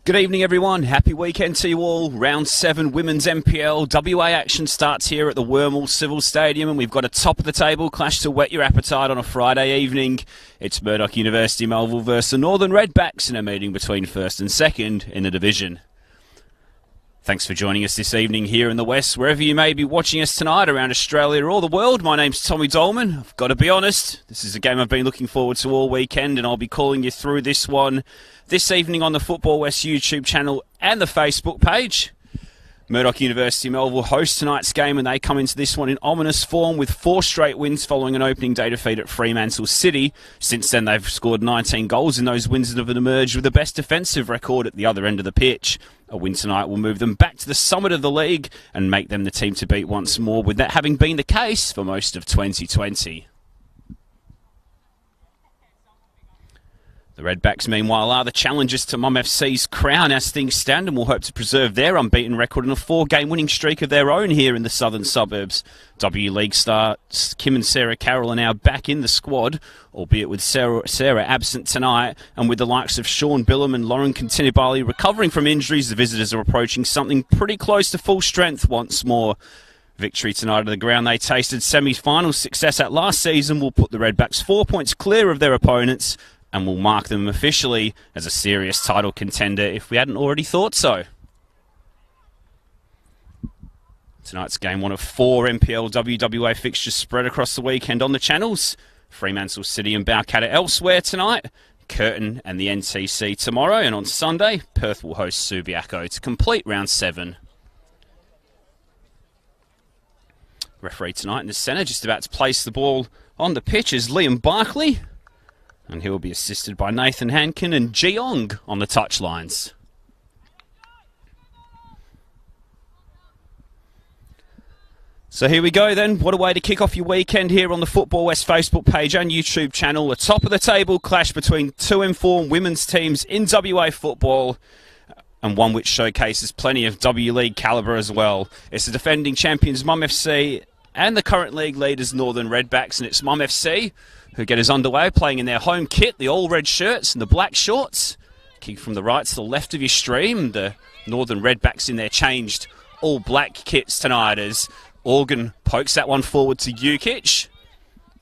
Good evening, everyone. Happy weekend to you all. Round 7 Women's NPLW action starts here at the Wormald Civil Stadium, and we've got a top-of-the-table clash to whet your appetite on a Friday evening. It's Murdoch University Melville versus the Northern Redbacks in a meeting between first and second in the division. Thanks for joining us this evening here in the West, wherever you may be watching us tonight around Australia or the world. My name's Tommy Dolman. I've got to be honest, this is a game I've been looking forward to all weekend, and I'll be calling you through this one this evening on the Football West YouTube channel and the Facebook page. Murdoch University Melville host tonight's game, and they come into this one in ominous form with 4 straight wins following an opening day defeat at Fremantle City. Since then, they've scored 19 goals in those wins and have emerged with the best defensive record at the other end of the pitch. A win tonight will move them back to the summit of the league and make them the team to beat once more, with that having been the case for most of 2020. The Redbacks, meanwhile, are the challengers to Mum FC's crown as things stand, and will hope to preserve their unbeaten record in a 4-game winning streak of their own here in the southern suburbs. W League stars Kim and Sarah Carroll are now back in the squad, albeit with Sarah absent tonight, and with the likes of Sean Billam and Lauren Continibali recovering from injuries, the visitors are approaching something pretty close to full strength once more. Victory tonight at the ground they tasted semi-final success at last season will put the Redbacks 4 points clear of their opponents, and will mark them officially as a serious title contender if we hadn't already thought so. Tonight's game, one of 4 NPLW fixtures spread across the weekend on the channels. Fremantle City and Balcatta elsewhere tonight, Curtin and the NTC tomorrow, and on Sunday, Perth will host Subiaco to complete round 7. Referee tonight in the centre, just about to place the ball on the pitch, is Liam Barkley, and he will be assisted by Nathan Hankin and Jeong on the touchlines. So here we go then. What a way to kick off your weekend here on the Football West Facebook page and YouTube channel. A top-of-the-table clash between 2 informed women's teams in WA football, and one which showcases plenty of W League calibre as well. It's the defending champions Mum FC and the current league leaders Northern Redbacks, and it's Mum FC who get us underway, playing in their home kit, the all-red shirts and the black shorts. Kick from the right to the left of your stream. The Northern Redbacks in their changed all-black kits tonight as Organ pokes that one forward to Ukic.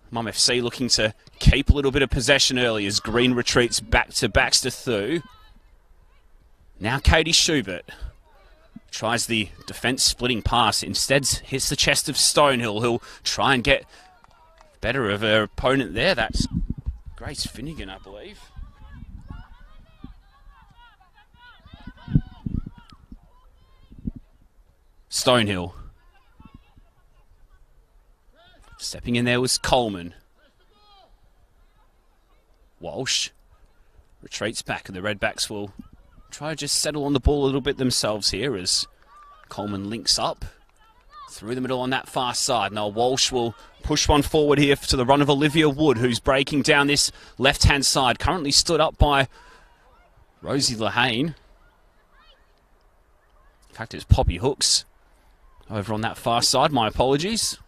Mum FC looking to keep a little bit of possession early as Green retreats back to Baxter Thu. Now Katie Schubert tries the defence-splitting pass. Instead hits the chest of Stonehill, who'll try and get better of her opponent there. That's Grace Finnegan, I believe. Stonehill. Stepping in there was Coleman. Walsh retreats back, and the Redbacks will try to just settle on the ball a little bit themselves here as Coleman links up through the middle on that far side. Now Walsh will push one forward here to the run of Olivia Wood, who's breaking down this left-hand side. Currently stood up by Rosie Lehane. In fact, it's Poppy Hooks over on that far side. My apologies.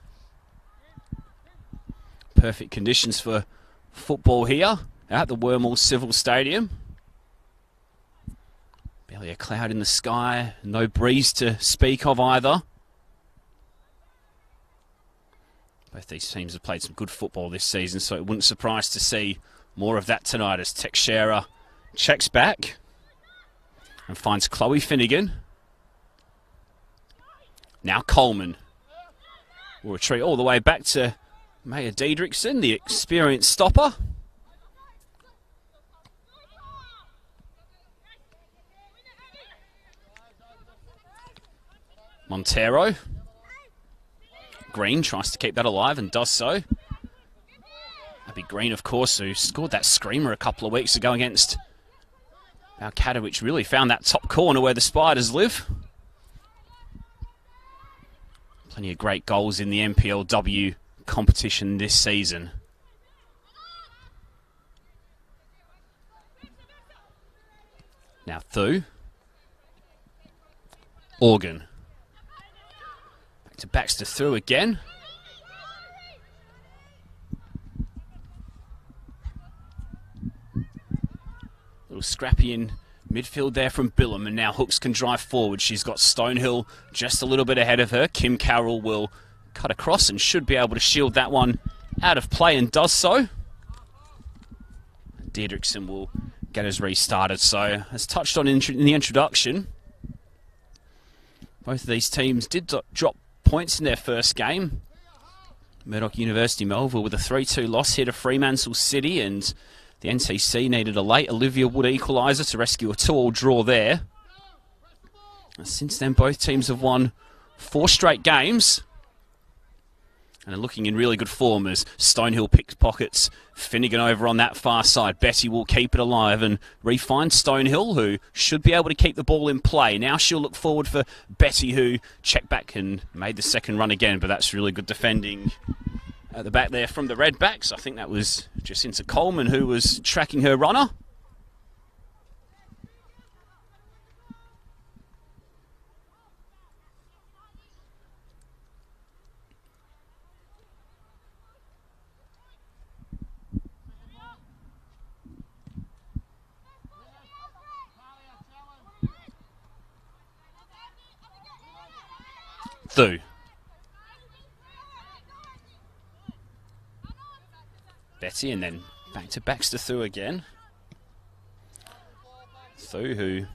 Perfect conditions for football here at the Wormald Civil Stadium. Barely a cloud in the sky, no breeze to speak of either. Both these teams have played some good football this season, so it wouldn't surprise to see more of that tonight as Teixeira checks back and finds Chloe Finnegan. Now Coleman will retreat all the way back to Maya Diedrichsen, the experienced stopper. Montero. Green tries to keep that alive and does so. That'd be Green, of course, who scored that screamer a couple of weeks ago against Balcatta, which really found that top corner where the Spiders live. Plenty of great goals in the NPLW competition this season. Now Thu. Organ. Back to Baxter Thu again. Little scrappy in Midfield there from Billam, and now Hooks can drive forward. She's got Stonehill just a little bit ahead of her. Kim Carroll will cut across and should be able to shield that one out of play, and does so. Deirdrickson will get us restarted. So, as touched on in the introduction, both of these teams did drop points in their first game. Murdoch University Melville with a 3-2 loss here to Fremantle City, and the NCC needed a late Olivia Wood equaliser to rescue a 2-2 draw there. Since then, both teams have won 4 straight games and are looking in really good form as Stonehill picks pockets. Finnegan over on that far side. Betty will keep it alive and re-find Stonehill, who should be able to keep the ball in play. Now she'll look forward for Betty, who checked back and made the second run again, but that's really good defending at the back there from the Redbacks. I think that was Jacinta Coleman who was tracking her runner. Thu. Betty, and then back to Baxter Thu again. Thu, who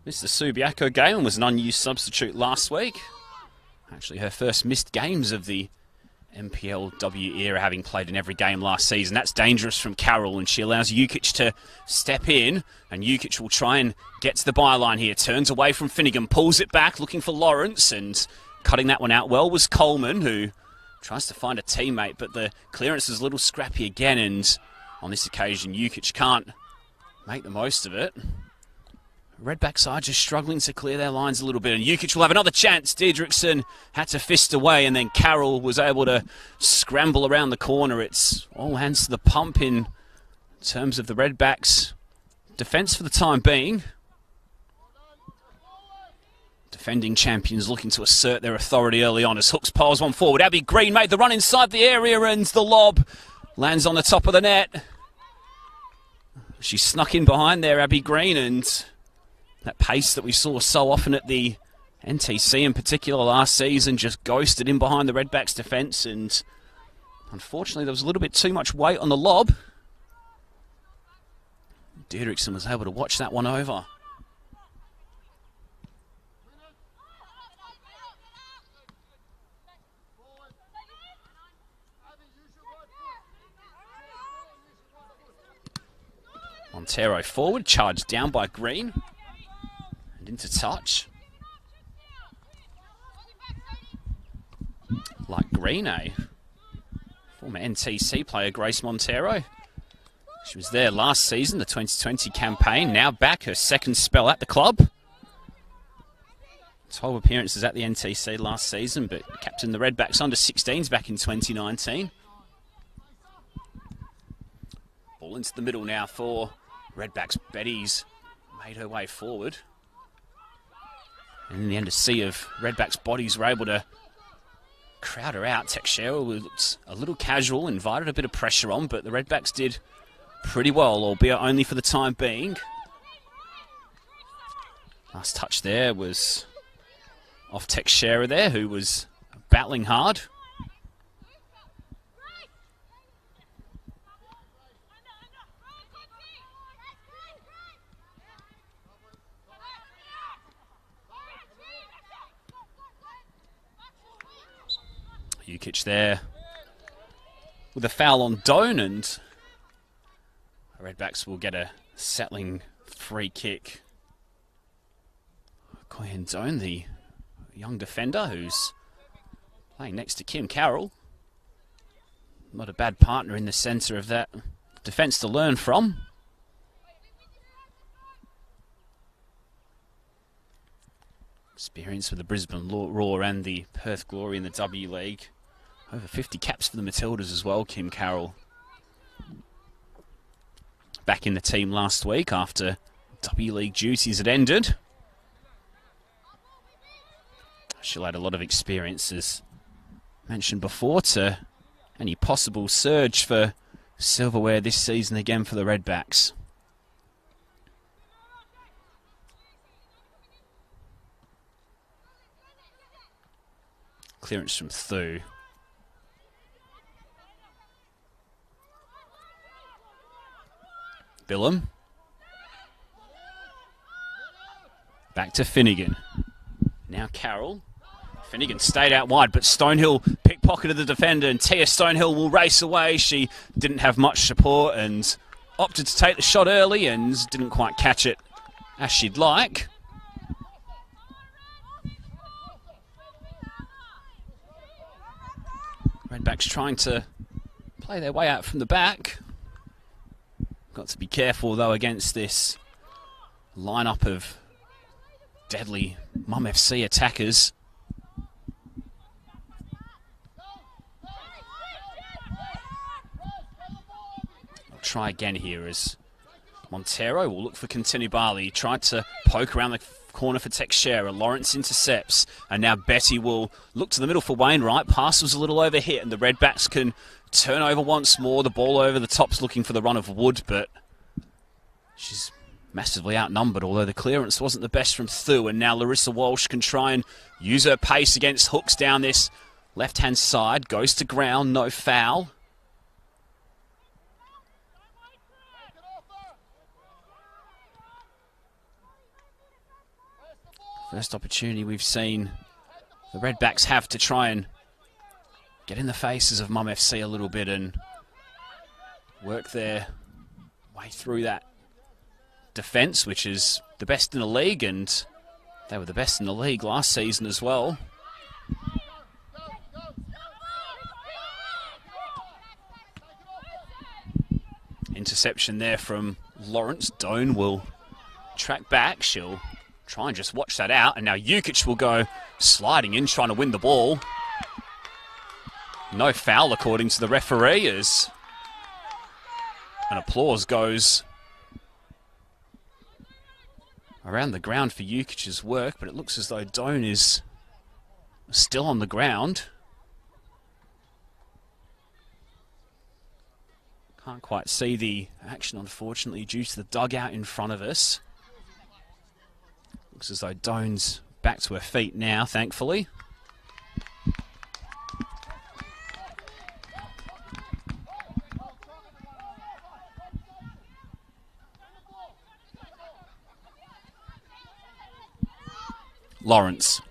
missed the Subiaco game and was an unused substitute last week. Actually, her first missed games of the NPLW era, having played in every game last season. That's dangerous from Carroll, and she allows Jukic to step in, and Jukic will try and get to the byline here. Turns away from Finnegan, pulls it back, looking for Lawrence, and cutting that one out well was Coleman, who tries to find a teammate, but the clearance is a little scrappy again, and on this occasion, Jukic can't make the most of it. Redbacks are just struggling to clear their lines a little bit, and Jukic will have another chance. Deirdrickson had to fist away, and then Carroll was able to scramble around the corner. It's all hands to the pump in terms of the Redbacks' defence for the time being. Defending champions looking to assert their authority early on as Hooks piles one forward. Abby Green made the run inside the area, and the lob lands on the top of the net. She snuck in behind there, Abby Green, and that pace that we saw so often at the NTC in particular last season just ghosted in behind the Redbacks' defence, and unfortunately there was a little bit too much weight on the lob. Deirdrickson was able to watch that one over. Montero forward, charged down by Green, and into touch. Like Green, a former NTC player, Grace Montero. She was there last season, the 2020 campaign, now back, her second spell at the club. 12 appearances at the NTC last season, but captained the Redbacks under-16s back in 2019. Ball into the middle now for Redbacks. Betty's made her way forward. And in the end, a sea of Redbacks bodies were able to crowd her out. Teixeira looked a little casual, invited a bit of pressure on, but the Redbacks did pretty well, albeit only for the time being. Last touch there was off Teixeira there, who was battling hard. Jukic there with a foul on Doan, and the Redbacks will get a settling free kick. Koyan Doan, the young defender who's playing next to Kim Carroll. Not a bad partner in the centre of that defence to learn from. Experience with the Brisbane Roar and the Perth Glory in the W League. Over 50 caps for the Matildas as well, Kim Carroll. Back in the team last week after W League duties had ended. She'll add a lot of experience, as mentioned before, to any possible surge for silverware this season again for the Redbacks. Clearance from Thu. Billum. Back to Finnegan. Now Carroll. Finnegan stayed out wide, but Stonehill pickpocketed the defender, and Tia Stonehill will race away. She didn't have much support and opted to take the shot early and didn't quite catch it as she'd like. Redbacks trying to play their way out from the back. Got to be careful, though, against this lineup of deadly Mum FC attackers. I'll try again here as Montero will look for Continubali. He tried to poke around the corner for Teixeira. Lawrence intercepts, and now Betty will look to the middle for Wainwright. Pass was a little overhit, and the Redbacks can turn over once more. The ball over the top's looking for the run of Wood, but she's massively outnumbered, although the clearance wasn't the best from Thu. And now Larissa Walsh can try and use her pace against hooks down this left-hand side. Goes to ground, no foul. First opportunity we've seen the Redbacks have to try and get in the faces of Mum FC a little bit and work their way through that defence, which is the best in the league, and they were the best in the league last season as well. Interception there from Lawrence. Doan will track back. She'll try and just watch that out, and now Jukic will go sliding in, trying to win the ball. No foul according to the referee, as an applause goes around the ground for Jukic's work, but it looks as though Doan is still on the ground. Can't quite see the action, unfortunately, due to the dugout in front of us. Looks as though Doan's back to her feet now, thankfully. Lawrence.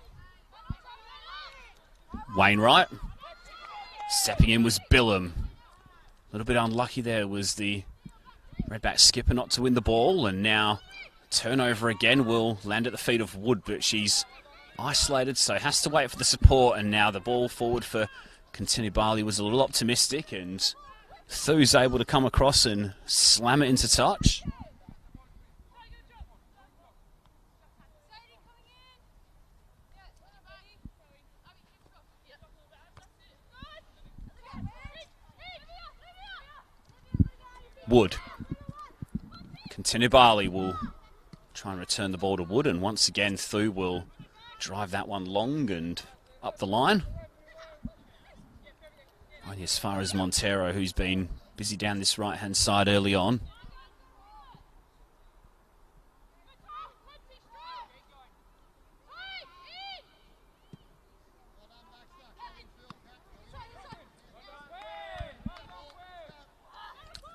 Wainwright. Stepping in was Billum. A little bit unlucky there was the Redback skipper not to win the ball, and now turnover again will land at the feet of Wood, but she's isolated, so has to wait for the support, and now the ball forward for Continubali was a little optimistic, and Thu's able to come across and slam it into touch. Wood. Continubali will try and return the ball to Wood, and once again Thu will drive that one long and up the line. Only as far as Montero, who's been busy down this right-hand side early on.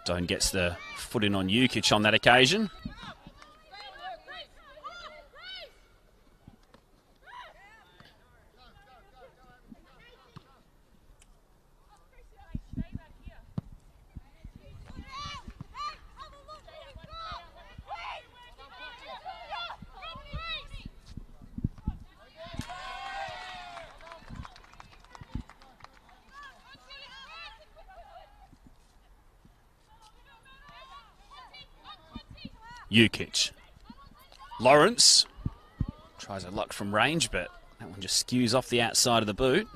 Doan gets the foot in on Jukic on that occasion. Jukic. Lawrence tries her luck from range, but that one just skews off the outside of the boot.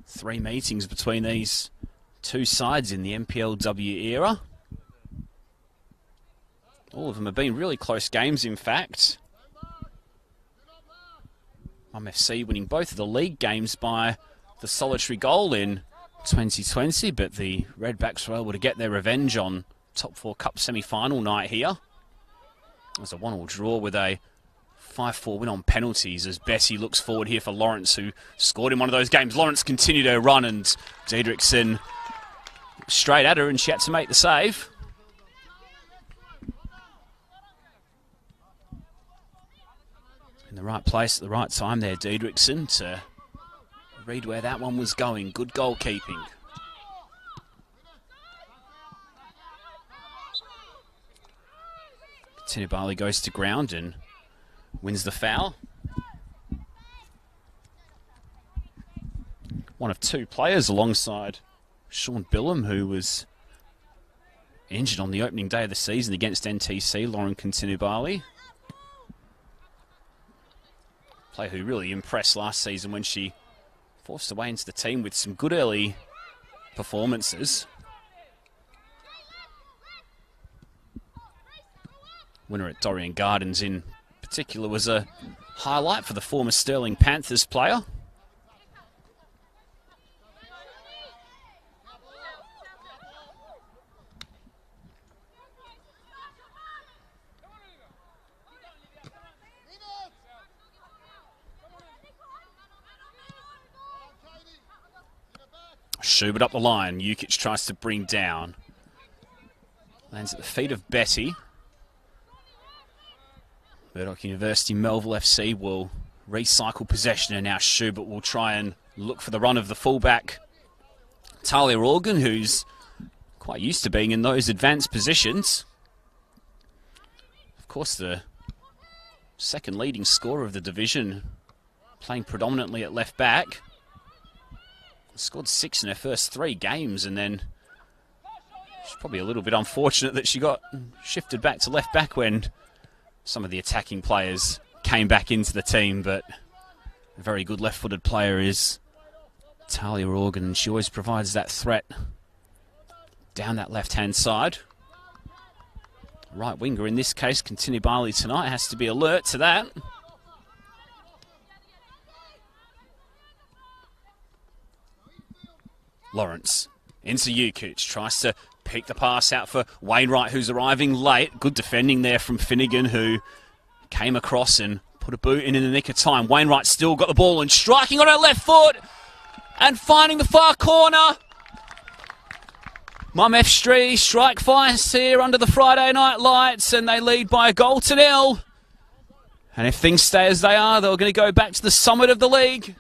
Three meetings between these two sides in the NPLW era. All of them have been really close games, in fact. Mum FC winning both of the league games by the solitary goal in 2020, but the Redbacks were able to get their revenge on Top 4 Cup semi-final night here. It was a 1-1 draw with a 5-4 win on penalties as Bessie looks forward here for Lawrence, who scored in one of those games. Lawrence continued her run, and Diedrichsen straight at her, and she had to make the save. In the right place at the right time there, Diedrichsen, to read where that one was going. Good goalkeeping. Tinibali goes to ground and wins the foul. One of two players alongside Sean Billam, who was injured on the opening day of the season against NTC, Lauren Tinibali. Player who really impressed last season when she forced her way into the team with some good early performances. Winner at Dorrien Gardens in particular was a highlight for the former Stirling Panthers player. Schubert up the line. Jukic tries to bring down. Lands at the feet of Betty. Murdoch University Melville FC will recycle possession, and now Schubert will try and look for the run of the fullback Talia Organ, who's quite used to being in those advanced positions. Of course, the second leading scorer of the division, playing predominantly at left back. Scored 6 in her first 3 games, and then she's probably a little bit unfortunate that she got shifted back to left back when some of the attacking players came back into the team. But a very good left-footed player is Talia Organ, and she always provides that threat down that left-hand side. Right winger in this case, Tinibali tonight, has to be alert to that. Lawrence into Jukic, tries to pick the pass out for Wainwright, who's arriving late. Good defending there from Finnegan, who came across and put a boot in the nick of time. Wainwright still got the ball and striking on her left foot and finding the far corner. Mum FC strike fast here under the Friday night lights, and they lead by a goal to 0. And if things stay as they are, they're going to go back to the summit of the league.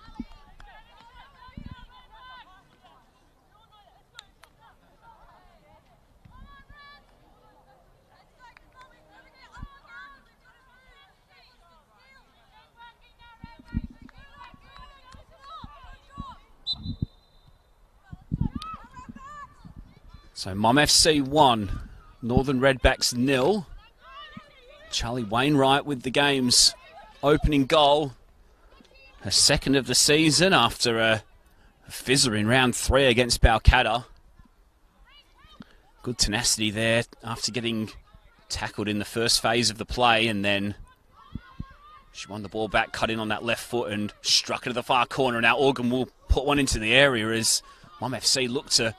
So Mum FC 1, Northern Redbacks 0. Charlie Wainwright with the game's opening goal. Her second of the season after a fizzer in round 3 against Balcatta. Good tenacity there after getting tackled in the first phase of the play, and then she won the ball back, cut in on that left foot and struck it to the far corner. Now Organ will put one into the area as Mum FC look to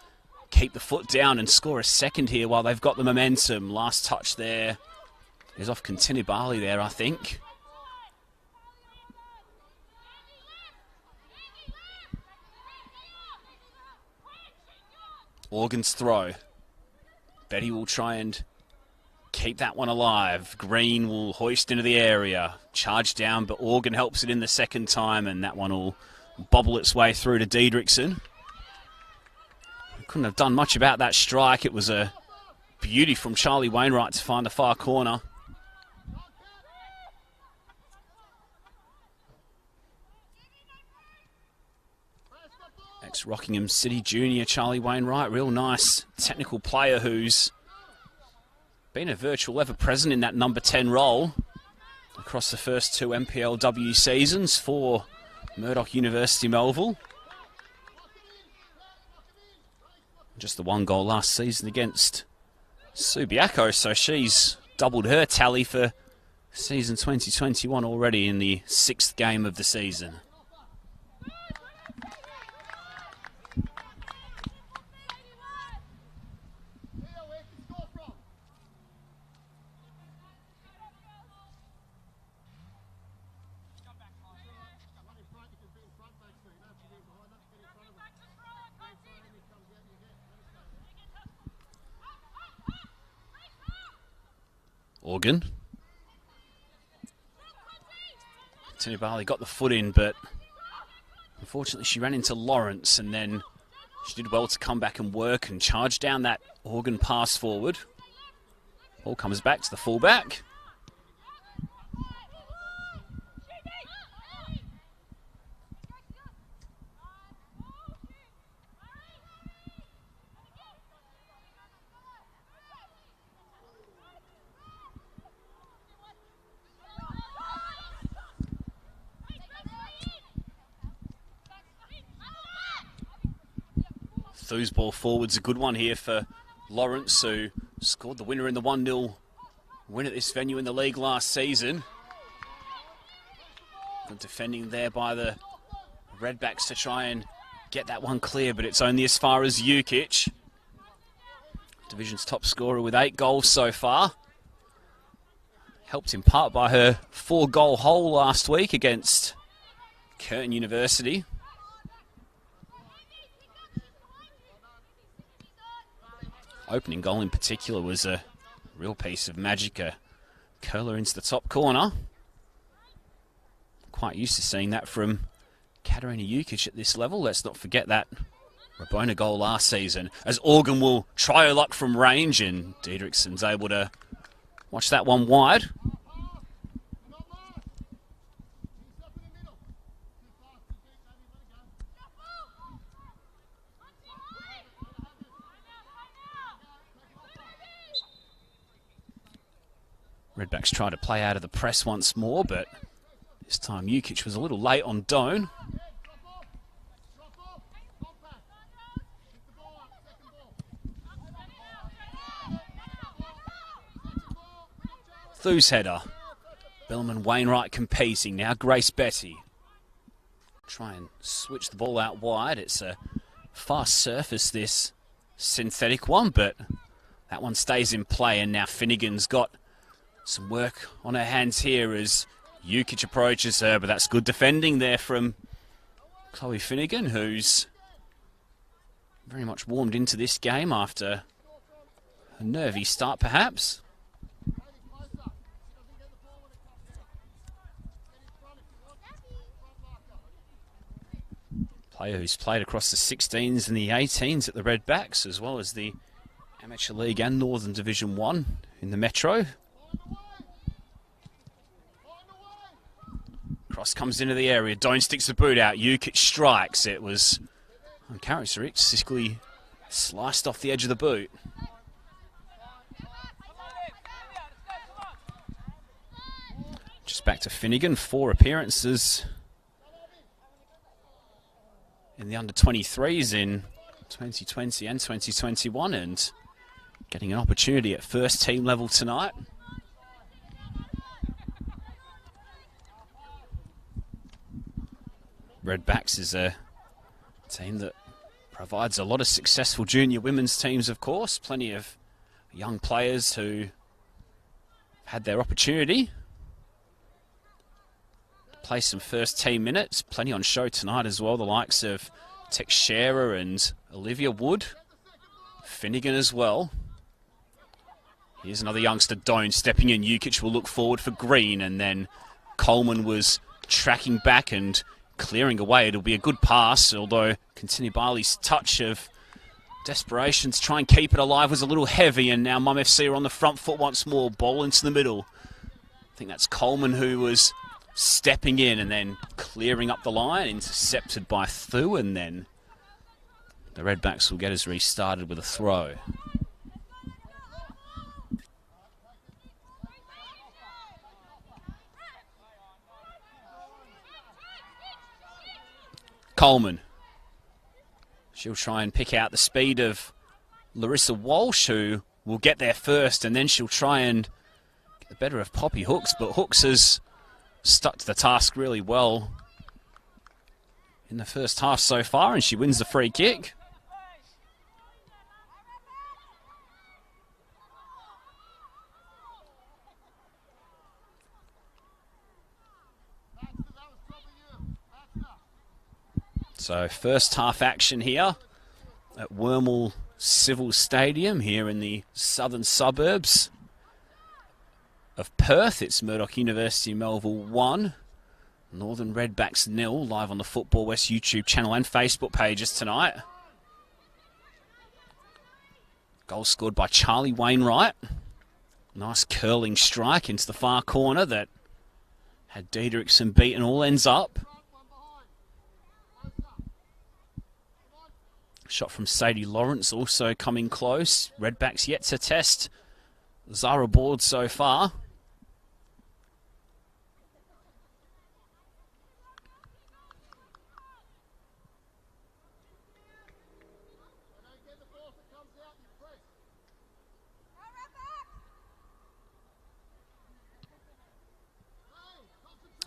keep the foot down and score a second here while they've got the momentum. Last touch there is off Tinibali there, I think. Organ's throw. Betty will try and keep that one alive. Green will hoist into the area. Charge down, but Organ helps it in the second time, and that one will bobble its way through to Diedrichsen. Couldn't have done much about that strike. It was a beauty from Charlie Wainwright to find the far corner. Ex-Rockingham City junior Charlie Wainwright, real nice technical player who's been a virtual ever-present in that number 10 role across the first 2 NPLW seasons for Murdoch University Melville. Just the 1 goal last season against Subiaco, so she's doubled her tally for season 2021 already in the 6th game of the season. Organ. Tabane got the foot in, but unfortunately she ran into Lawrence, and then she did well to come back and work and charge down that Organ pass forward. Ball comes back to the fullback. Thu's ball forward's a good one here for Lawrence, who scored the winner in the 1-0 win at this venue in the league last season. Good defending there by the Redbacks to try and get that one clear, but it's only as far as Jukic. Division's top scorer with 8 goals so far. Helped in part by her 4-goal hole last week against Curtin University. Opening goal in particular was a real piece of magic. A curler into the top corner. Quite used to seeing that from Katarina Jukic at this level. Let's not forget that Rabona goal last season, as Organ will try her luck from range, and Diedrichson's able to watch that one wide. Redbacks try to play out of the press once more, but this time Jukic was a little late on Doan. Thu's header. Bellman Wainwright competing now. Grace Betty. Try and switch the ball out wide. It's a fast surface, this synthetic one, but that one stays in play, and now Finnegan's got some work on her hands here as Jukic approaches her, but that's good defending there from Chloe Finnegan, who's very much warmed into this game after a nervy start, perhaps. Player who's played across the 16s and the 18s at the Redbacks, as well as the Amateur League and Northern Division 1 in the Metro. Cross comes into the area. Doan sticks the boot out. Jukic strikes. It was uncharacteristically sliced off the edge of the boot. Just back to Finnegan. 4 appearances in the under-23s in 2020 and 2021, and getting an opportunity at first team level tonight. Redbacks is a team that provides a lot of successful junior women's teams, of course. Plenty of young players who had their opportunity to play some first team minutes. Plenty on show tonight as well. The likes of Teixeira and Olivia Wood. Finnegan as well. Here's another youngster, Doan, stepping in. Jukic will look forward for Green, and then Coleman was tracking back and clearing away. It'll be a good pass, although Tabale's touch of desperation to try and keep it alive was a little heavy, and now Mum FC are on the front foot once more. Ball into the middle. I think that's Coleman who was stepping in and then clearing up the line, intercepted by Thu, and then the Redbacks will get us restarted with a throw. Coleman. She'll try and pick out the speed of Larissa Walsh, who will get there first, and then she'll try and get the better of Poppy Hooks, but Hooks has stuck to the task really well in the first half so far, and she wins the free kick. So first half action here at Wormel Civil Stadium here in the southern suburbs of Perth. It's Murdoch University Melville 1. Northern Redbacks 0, live on the Football West YouTube channel and Facebook pages tonight. Goal scored by Charlie Wainwright. Nice curling strike into the far corner that had Diedrichson beaten all ends up. Shot from Sadie Lawrence also coming close. Redbacks yet to test Zara board so far.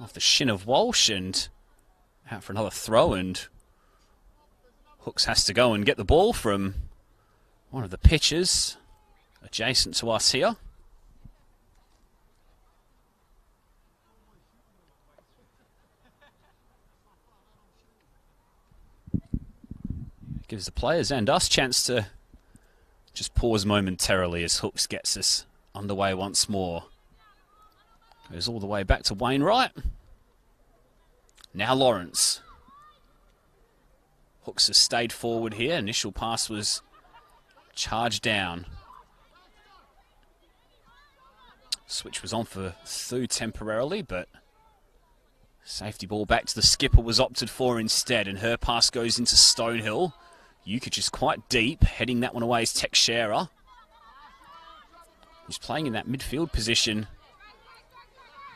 Off the shin of Walsh and out for another throw, and Hooks has to go and get the ball from one of the pitchers adjacent to us here. Gives the players and us chance to just pause momentarily as Hooks gets us underway once more. Goes all the way back to Wainwright. Now Lawrence. Hooks has stayed forward here. Initial pass was charged down. Switch was on for Thu temporarily, but safety ball back to the skipper was opted for instead, and her pass goes into Stonehill. Jukic is quite deep. Heading that one away is Teixeira. He's playing in that midfield position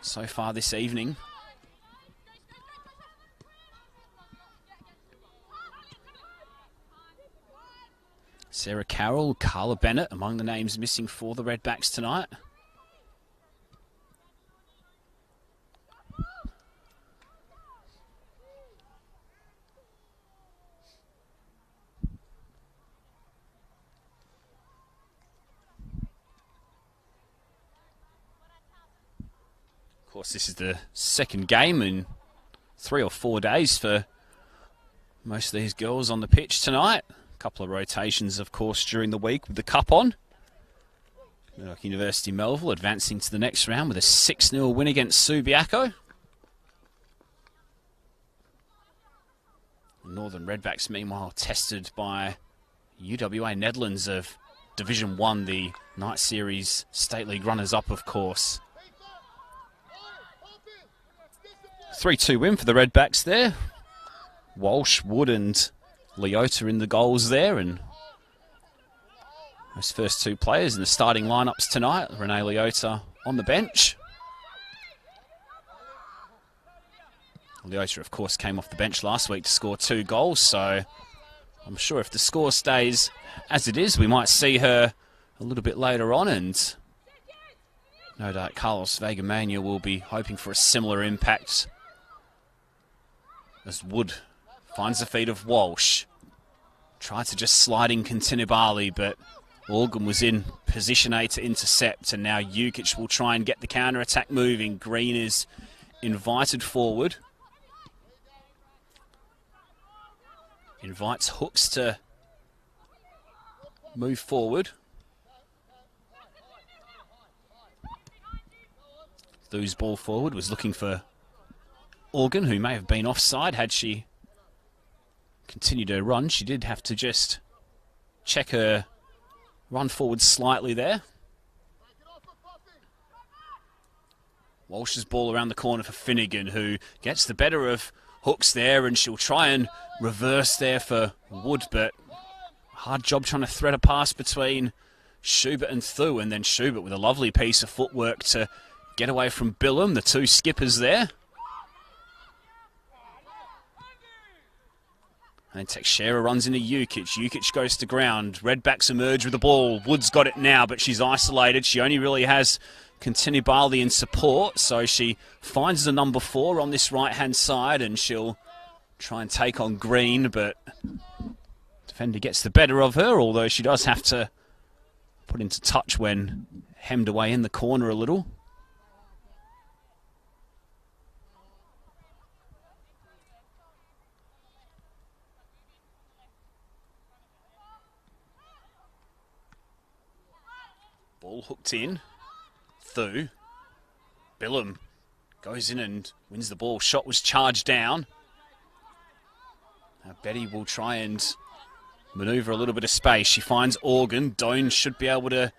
so far this evening. Sarah Carroll, Carla Bennett among the names missing for the Redbacks tonight. Of course, this is the second game in 3 or 4 days for most of these girls on the pitch tonight. A couple of rotations, of course, during the week with the cup on. Murdoch University Melville advancing to the next round with a 6-0 win against Subiaco. Northern Redbacks, meanwhile, tested by UWA Netherlands of Division 1, the Night Series State League runners-up, of course. 3-2 win for the Redbacks there. Walsh, Wood and Leota in the goals there, and those first two players in the starting lineups tonight. Renee Leota on the bench. Leota, of course, came off the bench last week to score 2 goals, so I'm sure if the score stays as it is, we might see her a little bit later on, and no doubt Carlos Vega-Mania will be hoping for a similar impact as Wood finds the feet of Walsh. Tried to just slide in Continibali, but Organ was in position A to intercept, and now Jukic will try and get the counter-attack moving. Green is invited forward. Invites Hooks to move forward. Thu's ball forward was looking for Organ, who may have been offside had she continued her run. She did have to just check her run forward slightly there. Walsh's ball around the corner for Finnegan, who gets the better of Hooks there, and she'll try and reverse there for Wood, but hard job trying to thread a pass between Schubert and Thu, and then Schubert with a lovely piece of footwork to get away from Billum, the two skippers there. And Teixeira runs into Jukic. Jukic goes to ground. Redbacks emerge with the ball. Wood's got it now, but she's isolated. She only really has Continibali in support, so she finds the number 4 on this right-hand side, and she'll try and take on Green, but defender gets the better of her, although she does have to put into touch when hemmed away in the corner a little. Ball hooked in. Thu Billum goes in and wins the ball. Shot was charged down. Now Betty will try and manoeuvre a little bit of space. She finds Organ. Doan should be able to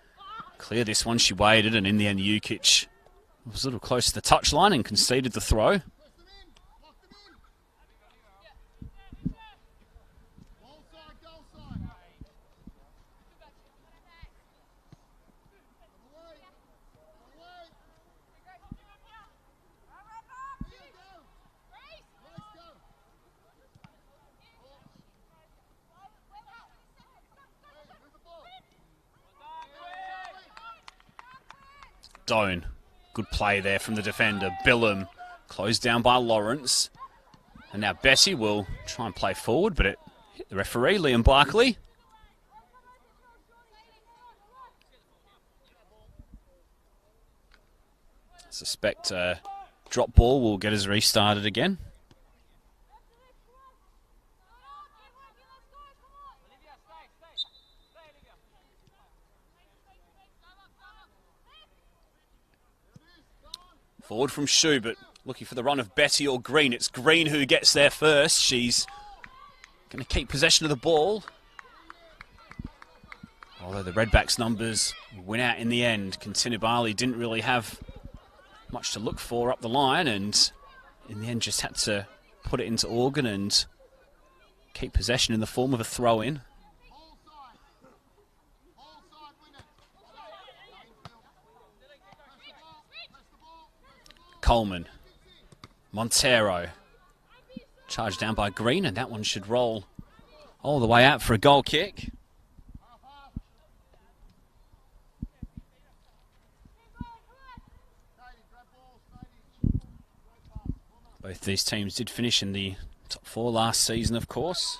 clear this one. She waited, and in the end, Jukic was a little close to the touchline and conceded the throw. Doan, good play there from the defender. Billum closed down by Lawrence. And now Bessie will try and play forward, but it hit the referee, Liam Barkley. I suspect drop ball will get us restarted again. Forward from Schubert, looking for the run of Betty or Green. It's Green who gets there first. She's going to keep possession of the ball. Although the Redbacks numbers win out in the end. Kintinabali didn't really have much to look for up the line, and in the end just had to put it into Organ and keep possession in the form of a throw-in. Coleman, Montero, charged down by Green, and that one should roll all the way out for a goal kick. Both these teams did finish in the top four last season, of course.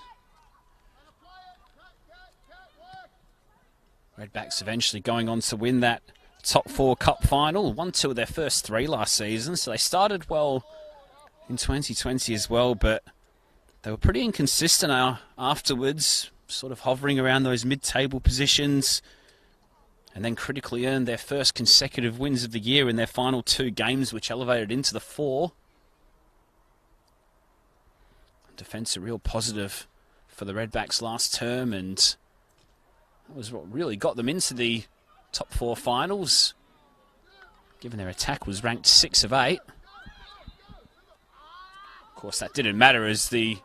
Redbacks eventually going on to win that top four cup final. Won two of their first three last season, so they started well in 2020 as well, but they were pretty inconsistent afterwards, sort of hovering around those mid-table positions, and then critically earned their first consecutive wins of the year in their final two games, which elevated into the four. Defence a real positive for the Redbacks last term, and that was what really got them into the top four finals, given their attack was ranked 6 of 8. Of course, that didn't matter as the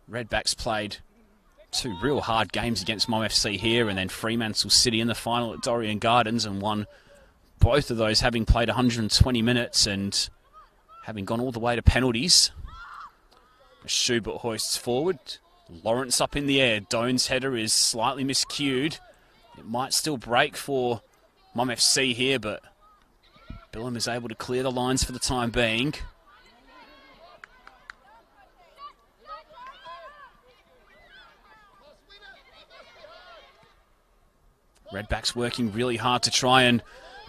Redbacks played two real hard games against Mom FC here and then Fremantle City in the final at Dorrien Gardens, and won both of those, having played 120 minutes and having gone all the way to penalties. Schubert hoists forward. Lawrence up in the air. Doan's header is slightly miscued. It might still break for Mum FC here, but Billum is able to clear the lines for the time being. Redbacks working really hard to try and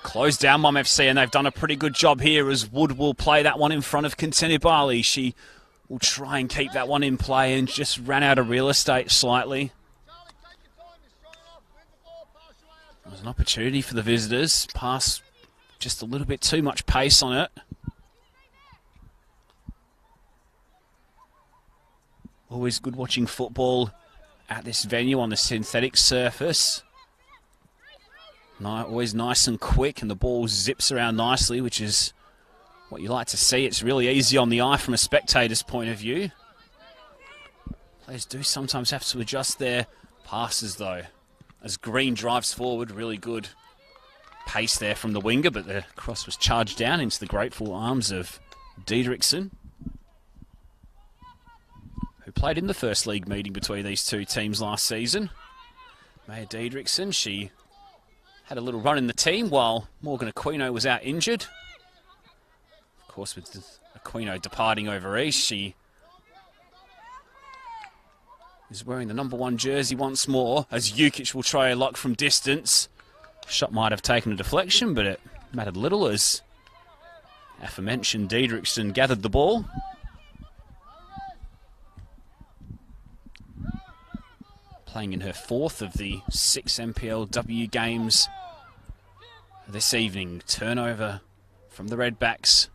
close down Mum FC, and they've done a pretty good job here as Wood will play that one in front of Kintinabali. She will try and keep that one in play and just ran out of real estate slightly. There was an opportunity for the visitors. Pass, just a little bit too much pace on it. Always good watching football at this venue on the synthetic surface. Always nice and quick, and the ball zips around nicely, which is what you like to see. It's really easy on the eye from a spectator's point of view. Players do sometimes have to adjust their passes, though, as Green drives forward. Really good pace there from the winger, but the cross was charged down into the grateful arms of Diedrichsen, who played in the first league meeting between these two teams last season. Maya Diedrichsen, she had a little run in the team while Morgan Aquino was out injured. Of course, with Aquino departing over east, she is wearing the number 1 jersey once more, as Jukic will try a lock from distance. Shot might have taken a deflection, but it mattered little as aforementioned Diedrichsen gathered the ball. Playing in her 4th of the 6 NPLW games this evening. Turnover from the Redbacks.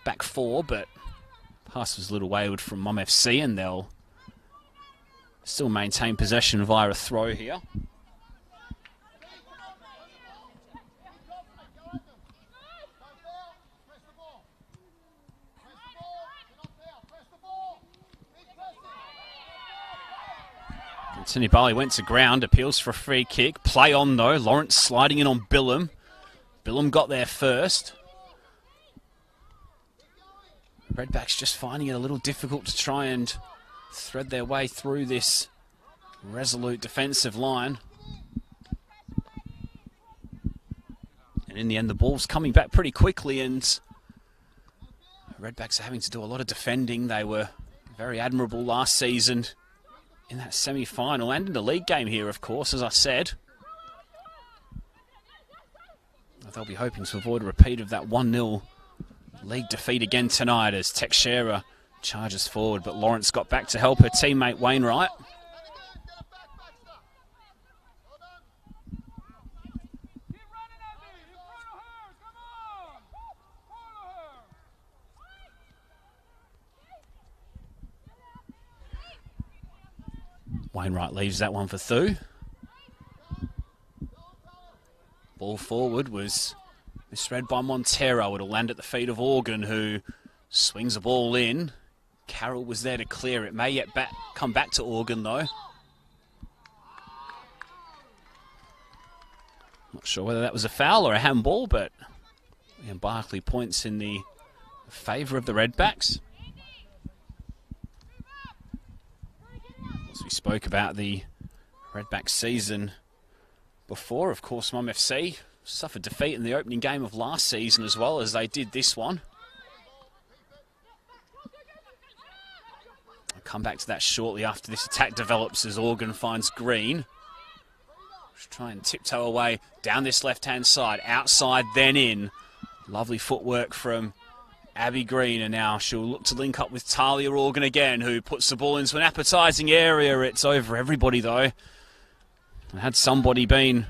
Back four, but pass was a little wayward from Mum FC, and they'll still maintain possession via a throw here. Bali went to ground, appeals for a free kick. Play on though, Lawrence sliding in on Billum. Billum got there first. Redbacks just finding it a little difficult to try and thread their way through this resolute defensive line. And in the end, the ball's coming back pretty quickly, and Redbacks are having to do a lot of defending. They were very admirable last season in that semi-final and in the league game here, of course, as I said. They'll be hoping to avoid a repeat of that 1-0 league defeat again tonight as Teixeira charges forward, but Lawrence got back to help her teammate Wainwright. Wainwright leaves that one for Thu. Ball forward was misread by Montero. It'll land at the feet of Organ, who swings the ball in. Carroll was there to clear it. May yet come back to Organ, though. Not sure whether that was a foul or a handball, but Ian Barkley points in the favour of the Redbacks. As we spoke about the Redbacks season before, of course, Mum FC suffered defeat in the opening game of last season as well as they did this one. I'll come back to that shortly after this attack develops as Organ finds Green. Just try and tiptoe away down this left-hand side, outside then in. Lovely footwork from Abby Green, and now she'll look to link up with Talia Organ again, who puts the ball into an appetising area. It's over everybody, though. And had somebody been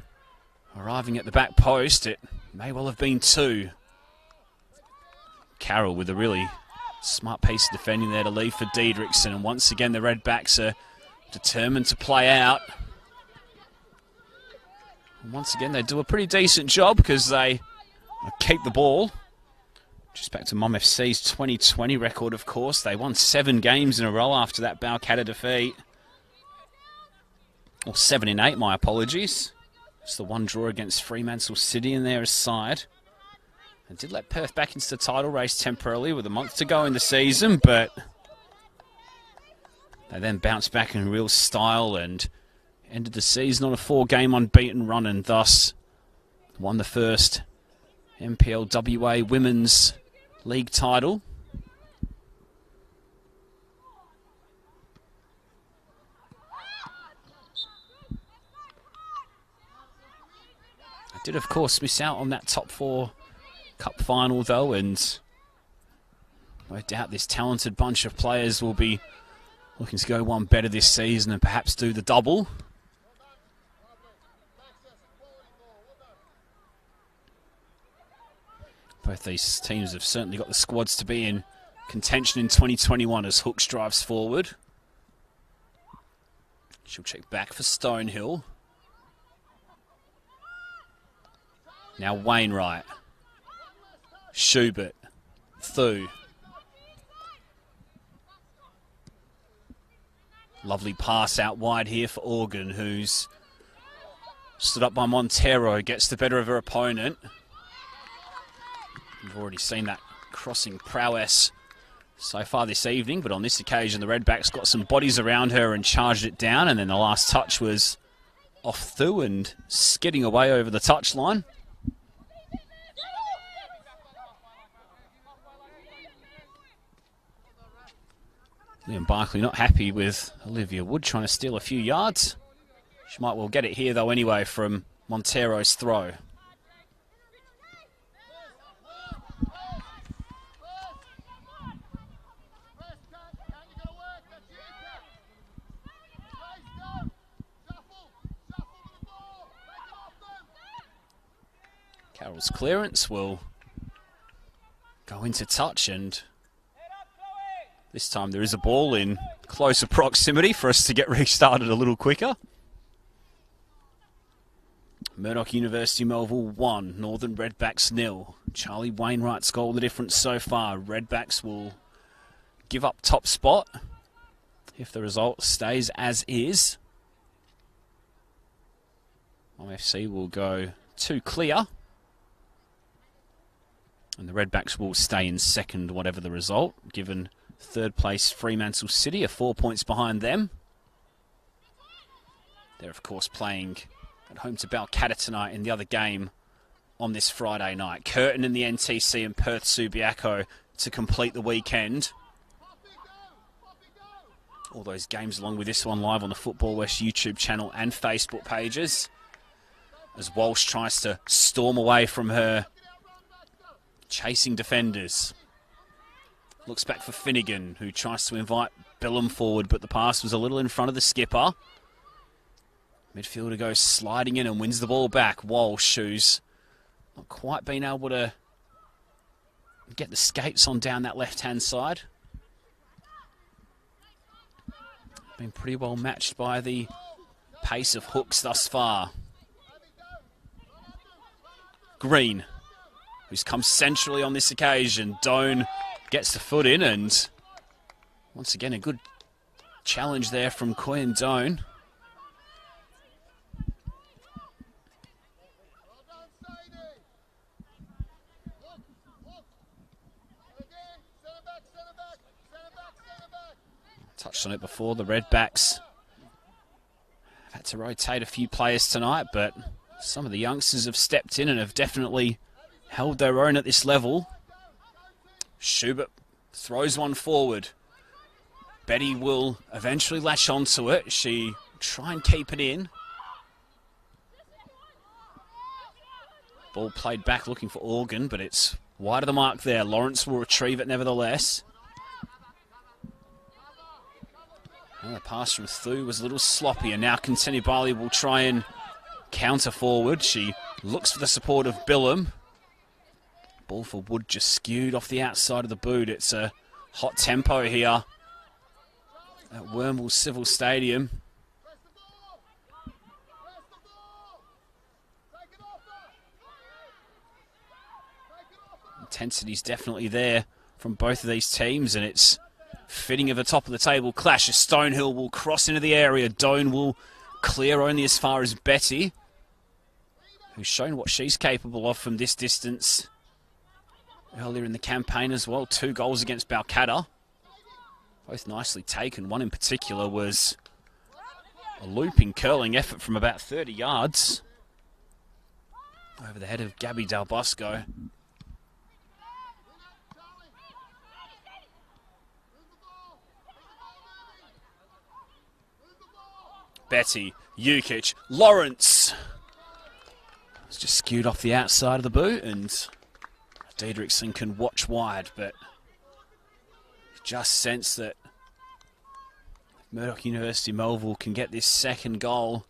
arriving at the back post, it may well have been two. Carroll with a really smart piece of defending there to leave for Diedrichsen, and once again the Redbacks are determined to play out. And once again they do a pretty decent job because they keep the ball. Just back to Mum FC's 2020 record, of course. They won 7 games in a row after that Balcatta defeat. Or 7 in 8, my apologies. It's the one draw against Fremantle City in their side. And did let Perth back into the title race temporarily with a month to go in the season, but they then bounced back in real style and ended the season on a 4-game unbeaten run, and thus won the first NPLW Women's League title. I did, of course, miss out on that top 4 cup final, though, and no doubt this talented bunch of players will be looking to go one better this season and perhaps do the double. Both these teams have certainly got the squads to be in contention in 2021 as Hooks drives forward. She'll check back for Stonehill. Now Wainwright. Schubert. Thu. Lovely pass out wide here for Organ, who's stood up by Montero, gets the better of her opponent. We've already seen that crossing prowess so far this evening, but on this occasion the Redbacks got some bodies around her and charged it down, and then the last touch was off Thu and skidding away over the touchline. Liam Barkley not happy with Olivia Wood trying to steal a few yards. She might well get it here though anyway from Montero's throw. Carroll's clearance will go into touch, and this time there is a ball in closer proximity for us to get restarted a little quicker. Murdoch University Melville 1, Northern Redbacks 0. Charlie Wainwright's goal the difference so far. Redbacks will give up top spot if the result stays as is. IFC will go 2 clear. And the Redbacks will stay in second, whatever the result, given third place Fremantle City are 4 points behind them. They're, of course, playing at home to Balcatta tonight in the other game on this Friday night. Curtin in the NTC and Perth Subiaco to complete the weekend. All those games along with this one live on the Football West YouTube channel and Facebook pages. As Walsh tries to storm away from her chasing defenders. Looks back for Finnegan, who tries to invite Billum forward, but the pass was a little in front of the skipper. Midfielder goes sliding in and wins the ball back. Walsh, who's not quite been able to get the skates on down that left-hand side. Been pretty well matched by the pace of hooks thus far. Green, who's come centrally on this occasion. Doan gets the foot in, and once again a good challenge there from Koyan Doan. Touched on it before, the Redbacks have had to rotate a few players tonight, but some of the youngsters have stepped in and have definitely held their own at this level. Schubert throws one forward. Betty will eventually latch onto it. She try and keep it in. Ball played back looking for Organ, but it's wide of the mark there. Lawrence will retrieve it nevertheless. And the pass from Thu was a little sloppy, and now Contenti Bali will try and counter forward. She looks for the support of Billum. Ball for Wood just skewed off the outside of the boot. It's a hot tempo here at Wormville Civil Stadium. Intensity's definitely there from both of these teams, and it's fitting of a top of the table clash. As Stonehill will cross into the area. Doan will clear only as far as Betty, who's shown what she's capable of from this distance earlier in the campaign as well. 2 goals against Balcatta, both nicely taken. One in particular was a looping, curling effort from about 30 yards over the head of Gabby Del Bosco. Betty, Jukic, Lawrence. It's just skewed off the outside of the boot, and Diedrichson can watch wide, but just sense that Murdoch University Melville can get this second goal.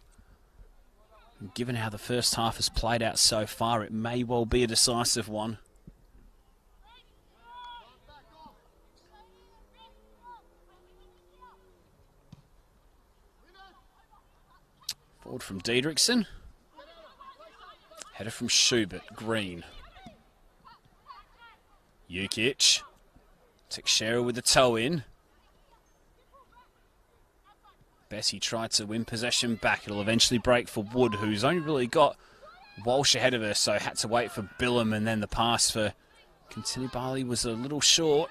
And given how the first half has played out so far, it may well be a decisive one. Forward from Diedrichson. Header from Schubert. Green. Jukic. Teixeira with the toe in. Bessie tried to win possession back. It'll eventually break for Wood, who's only really got Walsh ahead of her, so had to wait for Billum, and then the pass for Contenti Bali was a little short.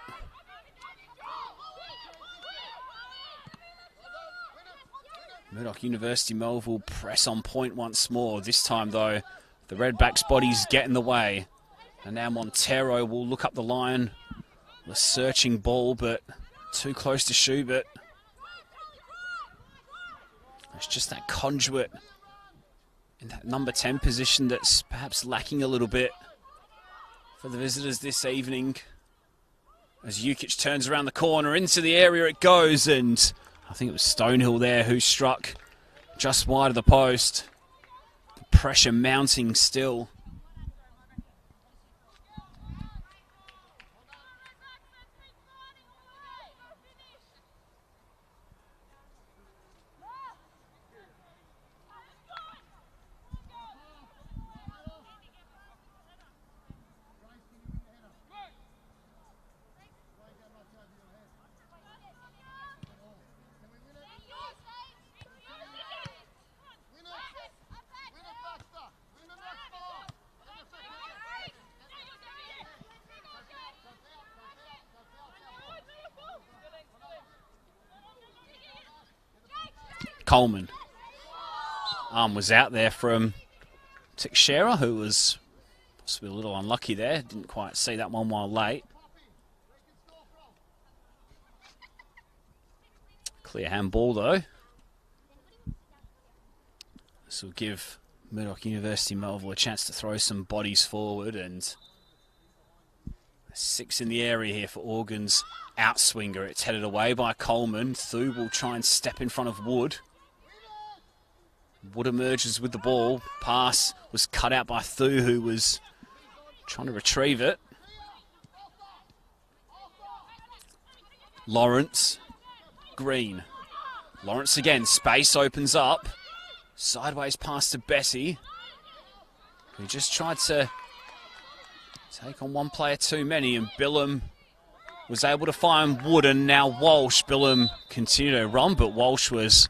Murdoch University Melville press on point once more. This time, though, the Redbacks' bodies get in the way. And now Montero will look up the line. The searching ball, but too close to Schubert. It's just that conduit in that number 10 position that's perhaps lacking a little bit for the visitors this evening. As Jukic turns around the corner, into the area it goes, and I think it was Stonehill there who struck just wide of the post. The pressure mounting still. Coleman. Arm was out there from Teixeira, who was possibly a little unlucky there. Didn't quite see that one while late. Clear handball, though. This will give Murdoch University Melville a chance to throw some bodies forward, and 6 in the area here for Organ's outswinger. It's headed away by Coleman. Thu will try and step in front of Wood. Wood emerges with the ball. Pass was cut out by Thu, who was trying to retrieve it. Lawrence. Green. Lawrence again. Space opens up. Sideways pass to Bessie, who just tried to take on one player too many, and Billum was able to find Wood, and now Walsh. Billum continued to run, but Walsh was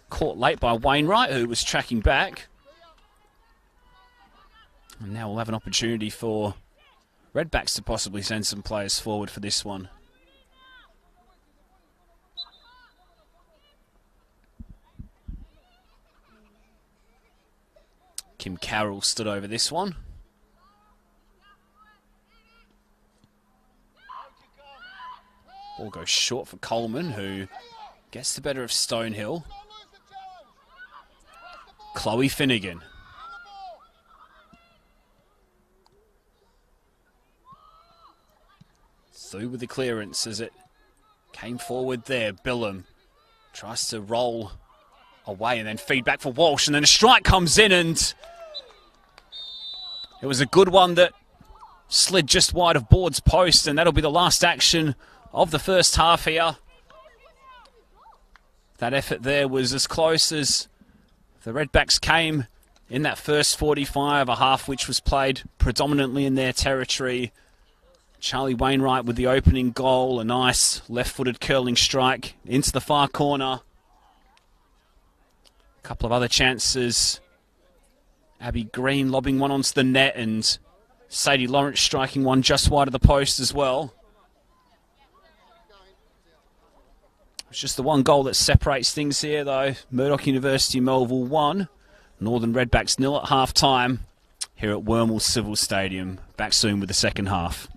caught late by Wainwright, who was tracking back. And now we'll have an opportunity for Redbacks to possibly send some players forward for this one. Kim Carroll stood over this one. Ball goes short for Coleman, who gets the better of Stonehill. Chloe Finnegan. Through with the clearance as it came forward there. Billum tries to roll away and then feedback for Walsh, and then a strike comes in, and it was a good one that slid just wide of Board's post, and that'll be the last action of the first half here. That effort there was as close as the Redbacks came in that first 45, a half which was played predominantly in their territory. Charlie Wainwright with the opening goal, a nice left-footed curling strike into the far corner. A couple of other chances. Abby Green lobbing one onto the net, and Sadie Lawrence striking one just wide of the post as well. It's just the one goal that separates things here, though. Murdoch University Melville 1, Northern Redbacks 0 at half-time here at Wormald Civil Stadium. Back soon with the second half.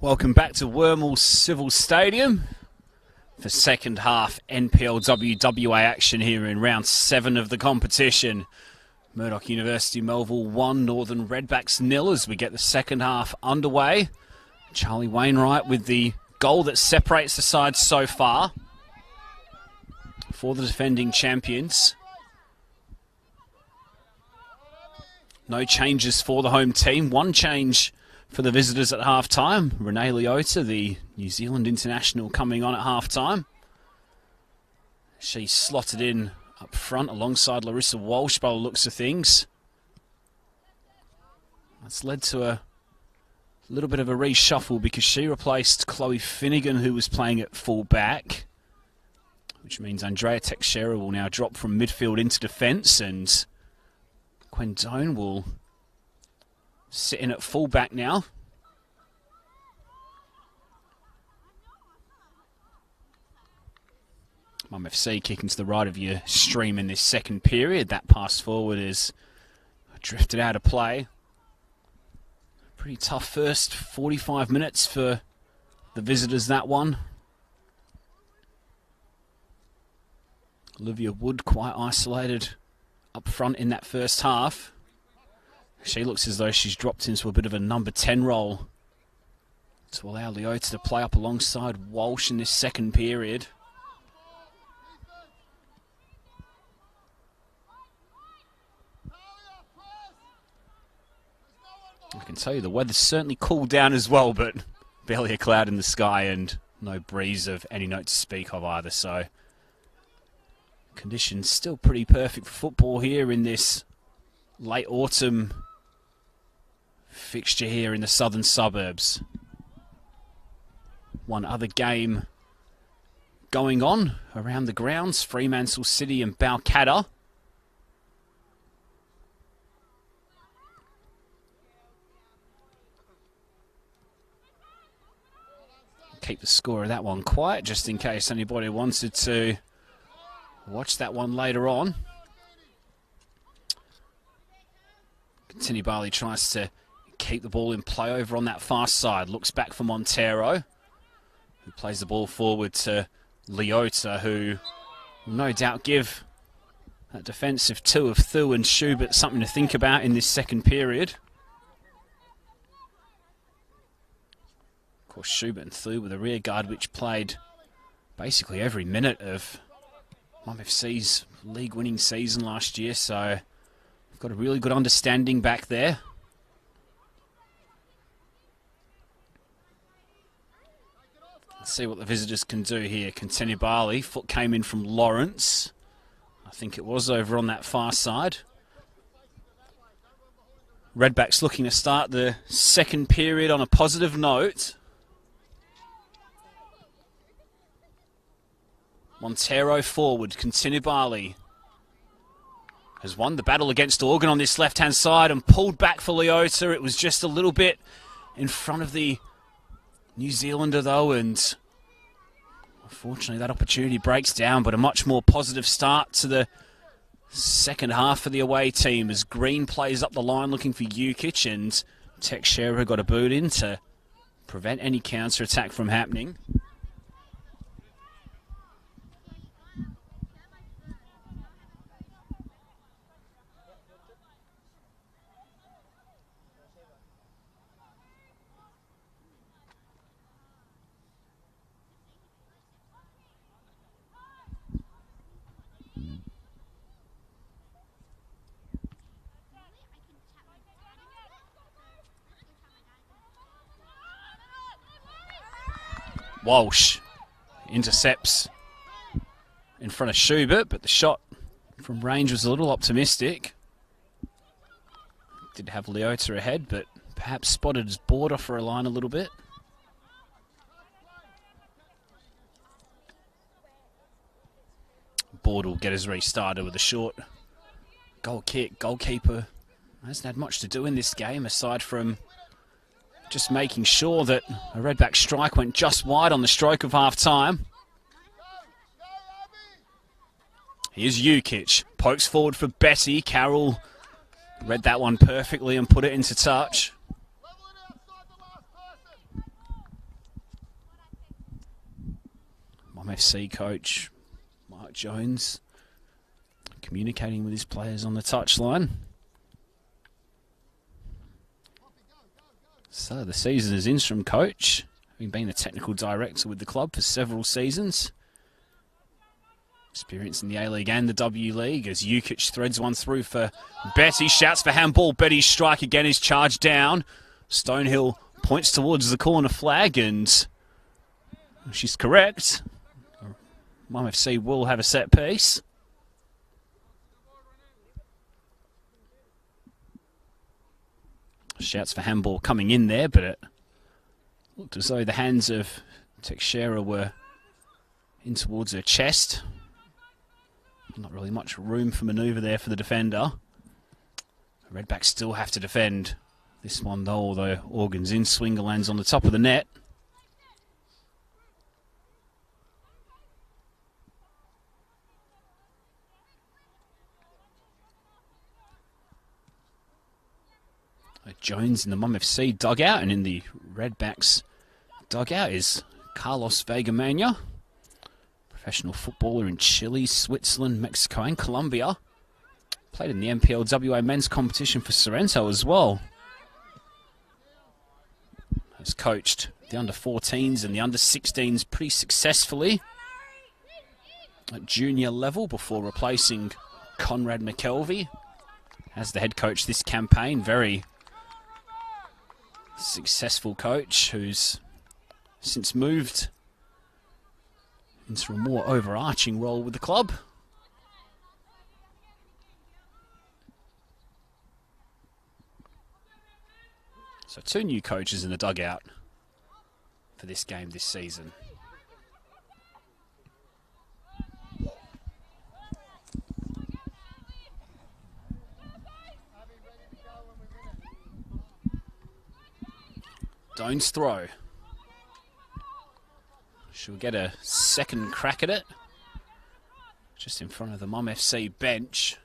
Welcome back to Wormall Civil Stadium for second half NPLW WA action here in round 7 of the competition. Murdoch University Melville 1, Northern Redbacks 0 as we get the second half underway. Charlie Wainwright with the goal that separates the sides so far for the defending champions. No changes for the home team. One change for the visitors at half-time. Renee Leota, the New Zealand international, coming on at half-time. She slotted in up front alongside Larissa Walsh by the looks of things. That's led to a little bit of a reshuffle because she replaced Chloe Finnegan, who was playing at full-back, which means Andrea Teixeira will now drop from midfield into defence, and Quendone will sit in at full-back now. Mum FC kicking to the right of your stream in this second period. That pass forward is drifted out of play. Pretty tough first 45 minutes for the visitors, that one. Olivia Wood quite isolated up front in that first half. She looks as though she's dropped into a bit of a number 10 role to allow Leota to play up alongside Walsh in this second period. I can tell you the weather's certainly cooled down as well, but barely a cloud in the sky and no breeze of any note to speak of either, so conditions still pretty perfect for football here in this late autumn fixture here in the southern suburbs. One other game going on around the grounds, Fremantle City and Balcatta. Keep the score of that one quiet just in case anybody wanted to watch that one later on. Continue Barley tries to keep the ball in play over on that far side. Looks back for Montero, who plays the ball forward to Leota, who will no doubt give that defensive two of Thu and Schubert something to think about in this second period. Of course, Schubert and Thu with a rear guard which played basically every minute of Mum FC's league-winning season last year, so we've got a really good understanding back there. Let's see what the visitors can do here. Continue Barley, foot came in from Lawrence. I think it was over on that far side. Redbacks looking to start the second period on a positive note. Montero forward, Continue Barley has won the battle against Organ on this left-hand side and pulled back for Leota. It was just a little bit in front of the New Zealander though, and unfortunately that opportunity breaks down, but a much more positive start to the second half for the away team as Green plays up the line looking for Ukic, and Teixeira got a boot in to prevent any counter-attack from happening. Walsh intercepts in front of Schubert, but the shot from range was a little optimistic. Did have Leota ahead, but perhaps spotted his board off for a line a little bit. Board will get us restarted with a short goal kick. Goalkeeper hasn't had much to do in this game aside from just making sure that a Redback strike went just wide on the stroke of half-time. Here's Ukic. Pokes forward for Betty. Carroll read that one perfectly and put it into touch. FC coach Mark Jones communicating with his players on the touchline. So the season as interim coach, having been a technical director with the club for several seasons. Experience in the A-League and the W-League as Jukic threads one through for Betty. Shouts for handball. Betty's strike again is charged down. Stonehill points towards the corner flag and she's correct. Mum FC will have a set piece. Shouts for handball coming in there, but it looked as though the hands of Teixeira were in towards her chest. Not really much room for manoeuvre there for the defender. Redbacks still have to defend this one though, although Organ's in. Swinger lands on the top of the net. Jones in the Mum FC dugout, and in the Redbacks dugout is Carlos Vegamania. Professional footballer in Chile, Switzerland, Mexico and Colombia. Played in the NPLW men's competition for Sorrento as well. Has coached the under-14s and the under-16s pretty successfully at junior level before replacing Conrad McKelvey as the head coach this campaign. Very successful coach who's since moved into a more overarching role with the club. So 2 new coaches in the dugout for this game this season. Doan's throw. She'll get a second crack at it. Just in front of the Mum FC bench.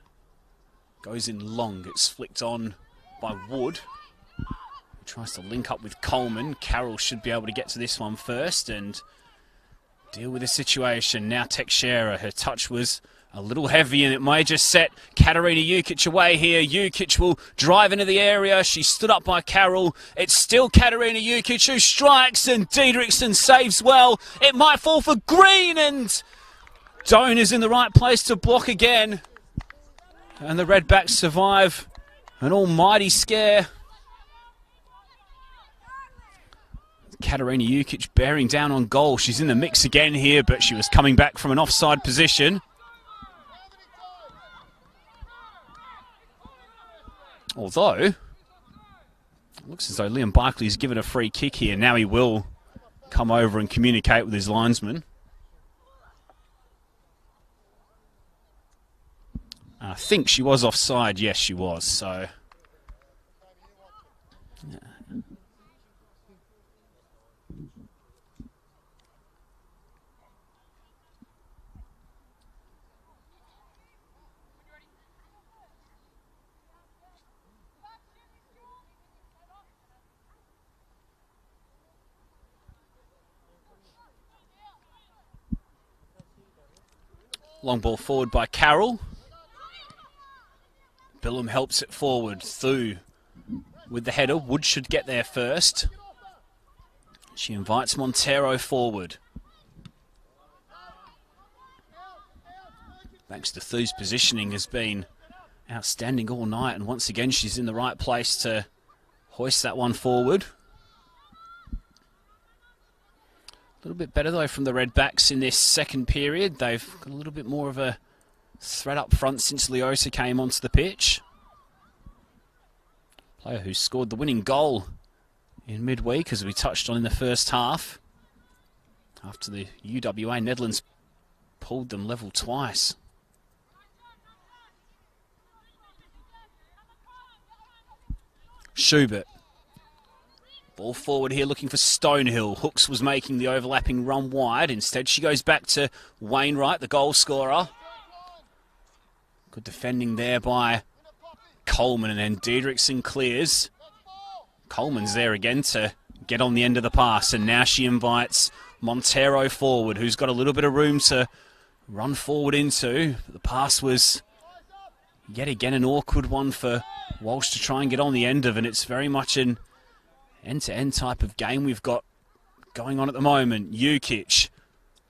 Goes in long. It's flicked on by Wood. Tries to link up with Coleman. Carroll should be able to get to this one first and deal with the situation. Now Teixeira, her touch was a little heavy and it may just set Katarina Jukic away here. Jukic will drive into the area. She stood up by Carroll. It's still Katarina Jukic who strikes and Diedrichsen saves well. It might fall for Green and Doan is in the right place to block again. And the Redbacks survive an almighty scare. Katarina Jukic bearing down on goal. She's in the mix again here, but she was coming back from an offside position. Although, it looks as though Liam Barkley's given a free kick here. Now he will come over and communicate with his linesman. I think she was offside. Yes, she was. So, yeah. Long ball forward by Carroll. Billum helps it forward. Thu with the header. Wood should get there first. She invites Montero forward. Thanks to Thu's positioning has been outstanding all night, and once again she's in the right place to hoist that one forward. A little bit better though from the Redbacks in this second period. They've got a little bit more of a threat up front since Leosa came onto the pitch. Player who scored the winning goal in midweek, as we touched on in the first half, after the UWA Netherlands pulled them level twice. Schubert. Ball forward here looking for Stonehill. Hooks was making the overlapping run wide. Instead she goes back to Wainwright, the goal scorer. Good defending there by Coleman, and then Diedrichsen clears. Coleman's there again to get on the end of the pass, and now she invites Montero forward, who's got a little bit of room to run forward into. The pass was yet again an awkward one for Walsh to try and get on the end of, and it's very much an end-to-end type of game we've got going on at the moment. Jukic,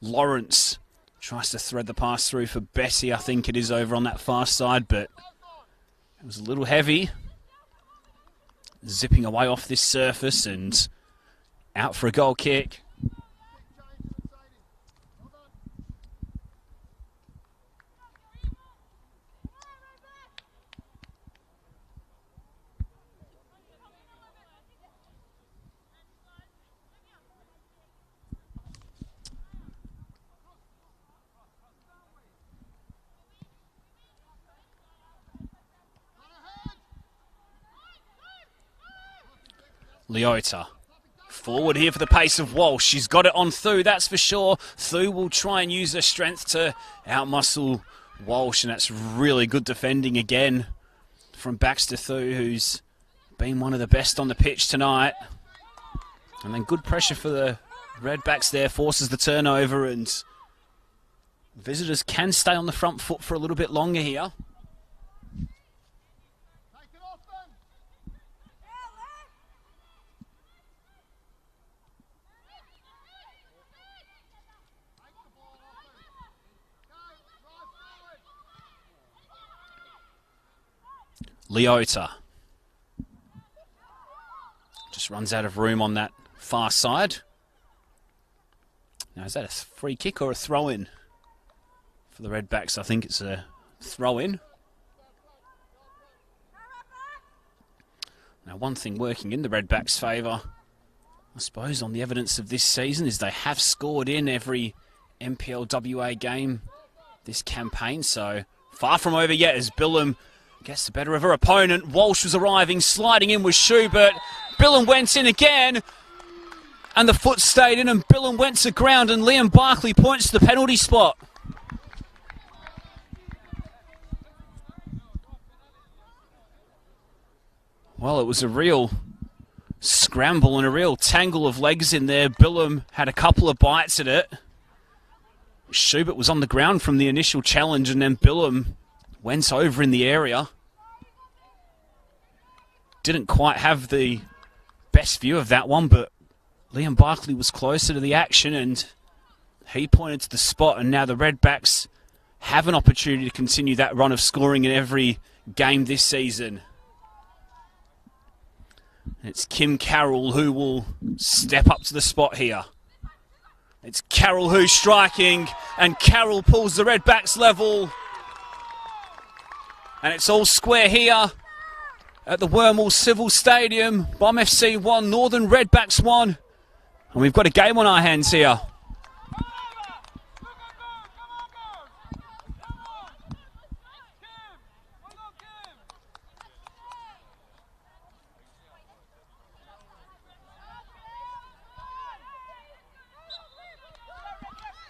Lawrence tries to thread the pass through for Bessie, I think it is, over on that far side, but it was a little heavy. Zipping away off this surface and out for a goal kick. Leota. Forward here for the pace of Walsh. She's got it on Thu, that's for sure. Thu will try and use her strength to outmuscle Walsh, and that's really good defending again from Baxter Thu, who's been one of the best on the pitch tonight. And then good pressure for the Redbacks there, forces the turnover, and visitors can stay on the front foot for a little bit longer here. Leota just runs out of room on that far side. Now, is that a free kick or a throw-in for the Redbacks? I think it's a throw-in. Now, one thing working in the Redbacks' favour, I suppose, on the evidence of this season, is they have scored in every NPLWA game this campaign. So, far from over yet as Billam gets the better of her opponent. Walsh was arriving, sliding in with Schubert. Billam went in again, and the foot stayed in, and Billam went to ground, and Liam Barkley points to the penalty spot. Well, it was a real scramble and a real tangle of legs in there. Billam had a couple of bites at it. Schubert was on the ground from the initial challenge, and then Billam went over in the area. Didn't quite have the best view of that one, but Liam Barkley was closer to the action, and he pointed to the spot, and now the Redbacks have an opportunity to continue that run of scoring in every game this season. It's Kim Carroll who will step up to the spot here. It's Carroll who's striking, and Carroll pulls the Redbacks level. And it's all square here at the Wormall Civil Stadium. Bomb FC 1, Northern Redbacks 1. And we've got a game on our hands here.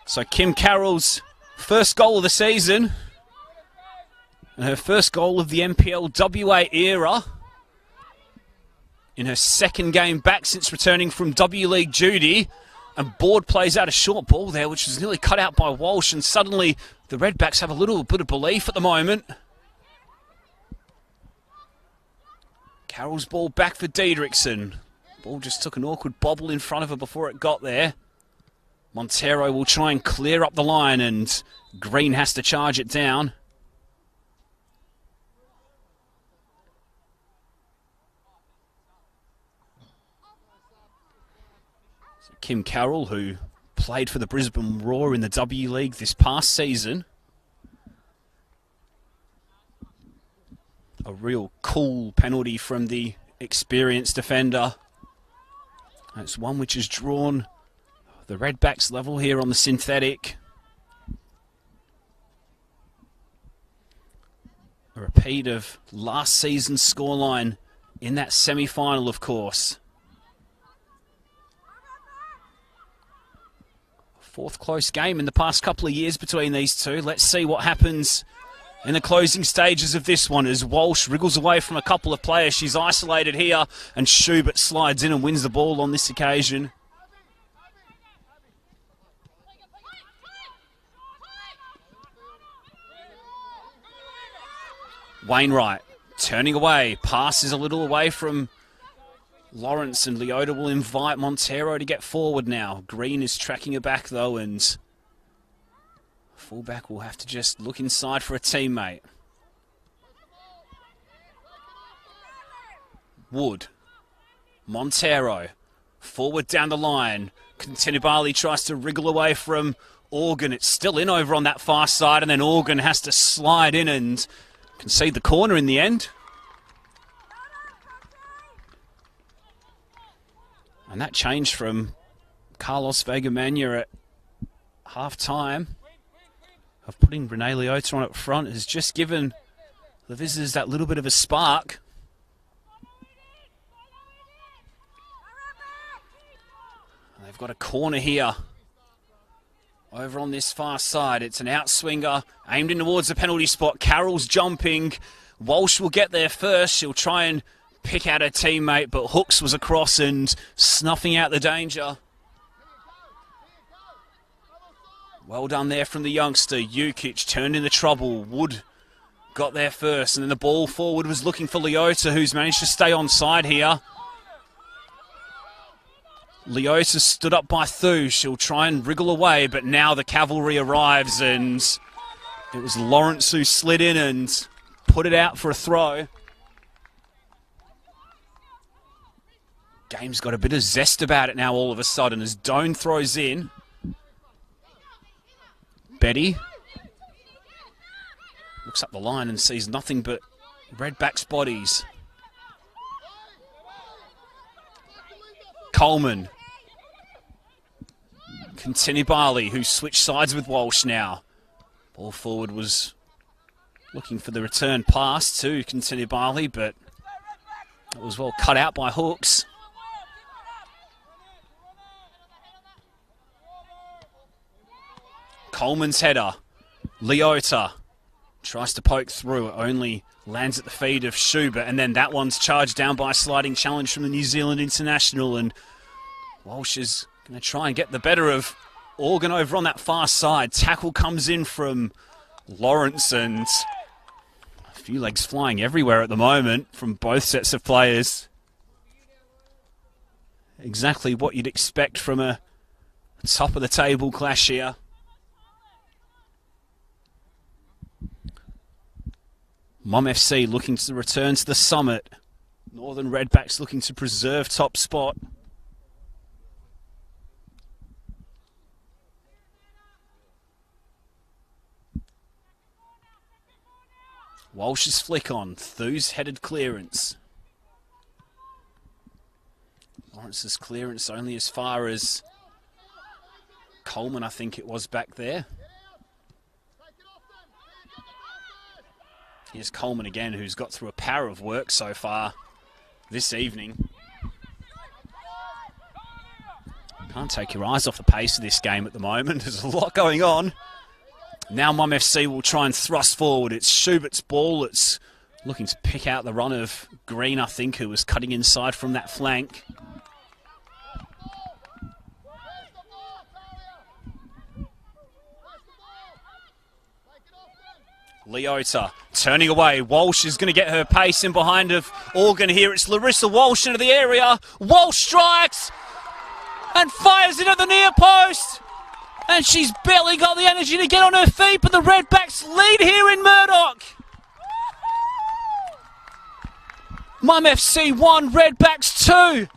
So Kim Carroll's first goal of the season, and her first goal of the NPLWA era, in her second game back since returning from W League duty. And Board plays out a short ball there, which was nearly cut out by Walsh, and suddenly the Redbacks have a little bit of belief at the moment. Carroll's ball back for Diedrichsen. Ball just took an awkward bobble in front of her before it got there. Montero will try and clear up the line, and Green has to charge it down. So Kim Carroll, who played for the Brisbane Roar in the W League this past season. A real cool penalty from the experienced defender. It's one which has drawn the Redbacks level here on the synthetic. A repeat of last season's scoreline in that semi-final, of course. Fourth close game in the past couple of years between these two. Let's see what happens in the closing stages of this one as Walsh wriggles away from a couple of players. She's isolated here, and Schubert slides in and wins the ball on this occasion. Wainwright turning away. Pass is a little away from Lawrence, and Leota will invite Montero to get forward now. Green is tracking her back though, and fullback will have to just look inside for a teammate. Wood. Montero. Forward down the line. Contenibali tries to wriggle away from Organ. It's still in over on that far side, and then Organ has to slide in and concede the corner in the end. And that change from Carlos Vega-Mania at half-time of putting Renee Leota on up front has just given the visitors that little bit of a spark. And they've got a corner here over on this far side. It's an outswinger aimed in towards the penalty spot. Carroll's jumping. Walsh will get there first. She'll try and pick out her teammate, but Hooks was across and snuffing out the danger. Well done there from the youngster. Jukic turned into trouble. Wood got there first, and then the ball forward was looking for Leota, who's managed to stay on side here. Leota stood up by Thu. She'll try and wriggle away, but now the cavalry arrives, and it was Lawrence who slid in and put it out for a throw. Game's got a bit of zest about it now all of a sudden as Doan throws in. Betty looks up the line and sees nothing but Redbacks bodies. Coleman. Contenibali, who switched sides with Walsh now. Ball forward was looking for the return pass to Contenibali, but it was well cut out by Hooks. Coleman's header. Leota tries to poke through. It only lands at the feet of Schubert. And then that one's charged down by a sliding challenge from the New Zealand international. And Walsh is going to try and get the better of Organ over on that far side. Tackle comes in from Lawrence, and a few legs flying everywhere at the moment from both sets of players. Exactly what you'd expect from a top of the table clash here. Mum FC looking to return to the summit. Northern Redbacks looking to preserve top spot. Walsh's flick on. Thu's headed clearance. Lawrence's clearance only as far as Coleman, I think it was, back there. Here's Coleman again, who's got through a power of work so far this evening. Can't take your eyes off the pace of this game at the moment. There's a lot going on. Now Mum FC will try and thrust forward. It's Schubert's ball. It's looking to pick out the run of Green, I think, who was cutting inside from that flank. Leota turning away. Walsh is going to get her pace in behind of Organ here. It's Larissa Walsh into the area. Walsh strikes and fires it at the near post. And she's barely got the energy to get on her feet, but the Redbacks lead here in Murdoch. Mum FC 1, Redbacks 2.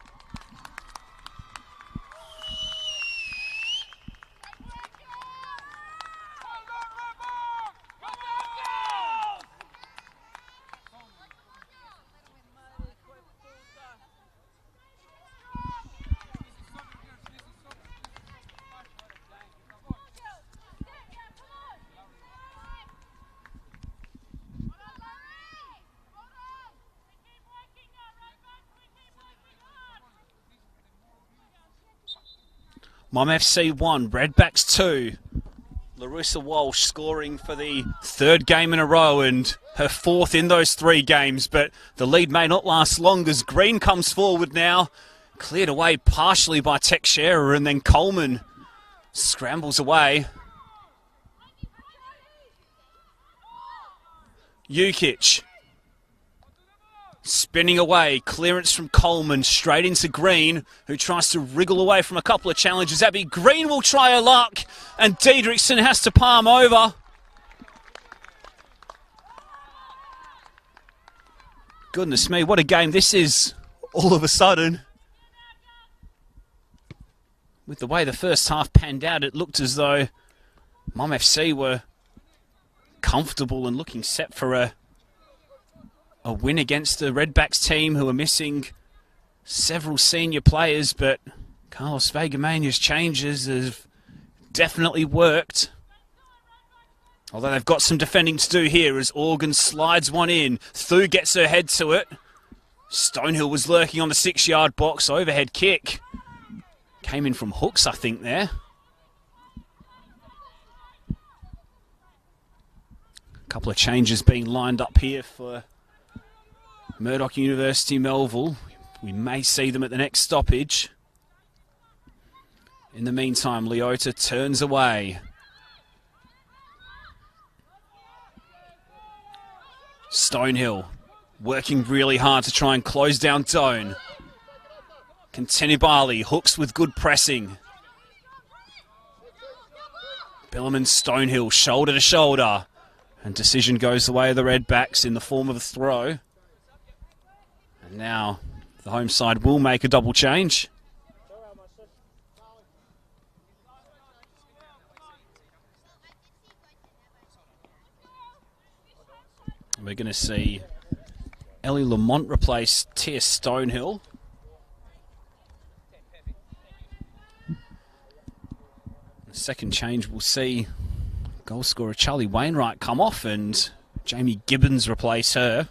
Mum FC 1, Redbacks 2. Larissa Walsh scoring for the third game in a row and her fourth in those 3 games, but the lead may not last long as Green comes forward now. Cleared away partially by Teixeira, and then Coleman scrambles away. Jukic Spinning away, clearance from Coleman, straight into Green, who tries to wriggle away from a couple of challenges. Abby Green will try her luck, and Diedrichson has to palm over. Goodness me, what a game this is all of a sudden. With the way the first half panned out, it looked as though Mum FC were comfortable and looking set for a win against the Redbacks team, who are missing several senior players, but Carlos Vegamania's changes have definitely worked. Although they've got some defending to do here as Organ slides one in. Thu gets her head to it. Stonehill was lurking on the 6-yard box. Overhead kick. Came in from hooks, I think, there. A couple of changes being lined up here for Murdoch University Melville. We may see them at the next stoppage. In the meantime, Leota turns away. Stonehill working really hard to try and close down Doan. Contenibali hooks with good pressing. Billam and Stonehill shoulder to shoulder. And decision goes the way of the Redbacks in the form of a throw. And now the home side will make a double change. We're going to see Ellie Lamont replace Tia Stonehill. The second change will see goal scorer Charlie Wainwright come off and Jamie Gibbons replace her.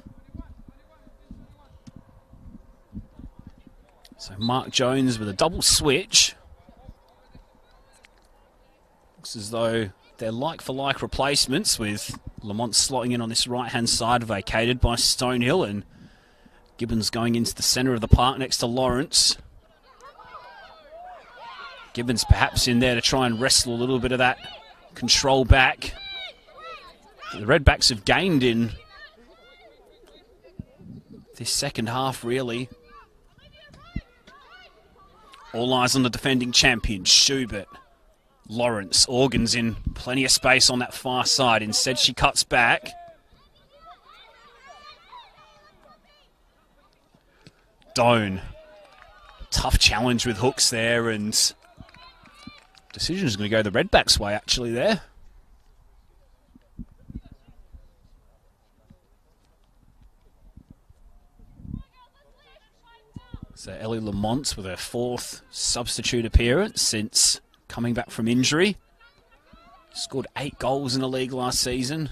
So Mark Jones with a double switch. Looks as though they're like-for-like replacements, with Lamont slotting in on this right-hand side, vacated by Stonehill, and Gibbons going into the centre of the park next to Lawrence. Gibbons perhaps in there to try and wrestle a little bit of that control back. The Redbacks have gained in this second half, really. All eyes on the defending champion, Schubert. Lawrence, Organ's in plenty of space on that far side. Instead, she cuts back. Doan. Tough challenge with hooks there, and decision is going to go the Redbacks' way, actually, there. So Ellie Lamont with her fourth substitute appearance since coming back from injury. Scored 8 goals in the league last season.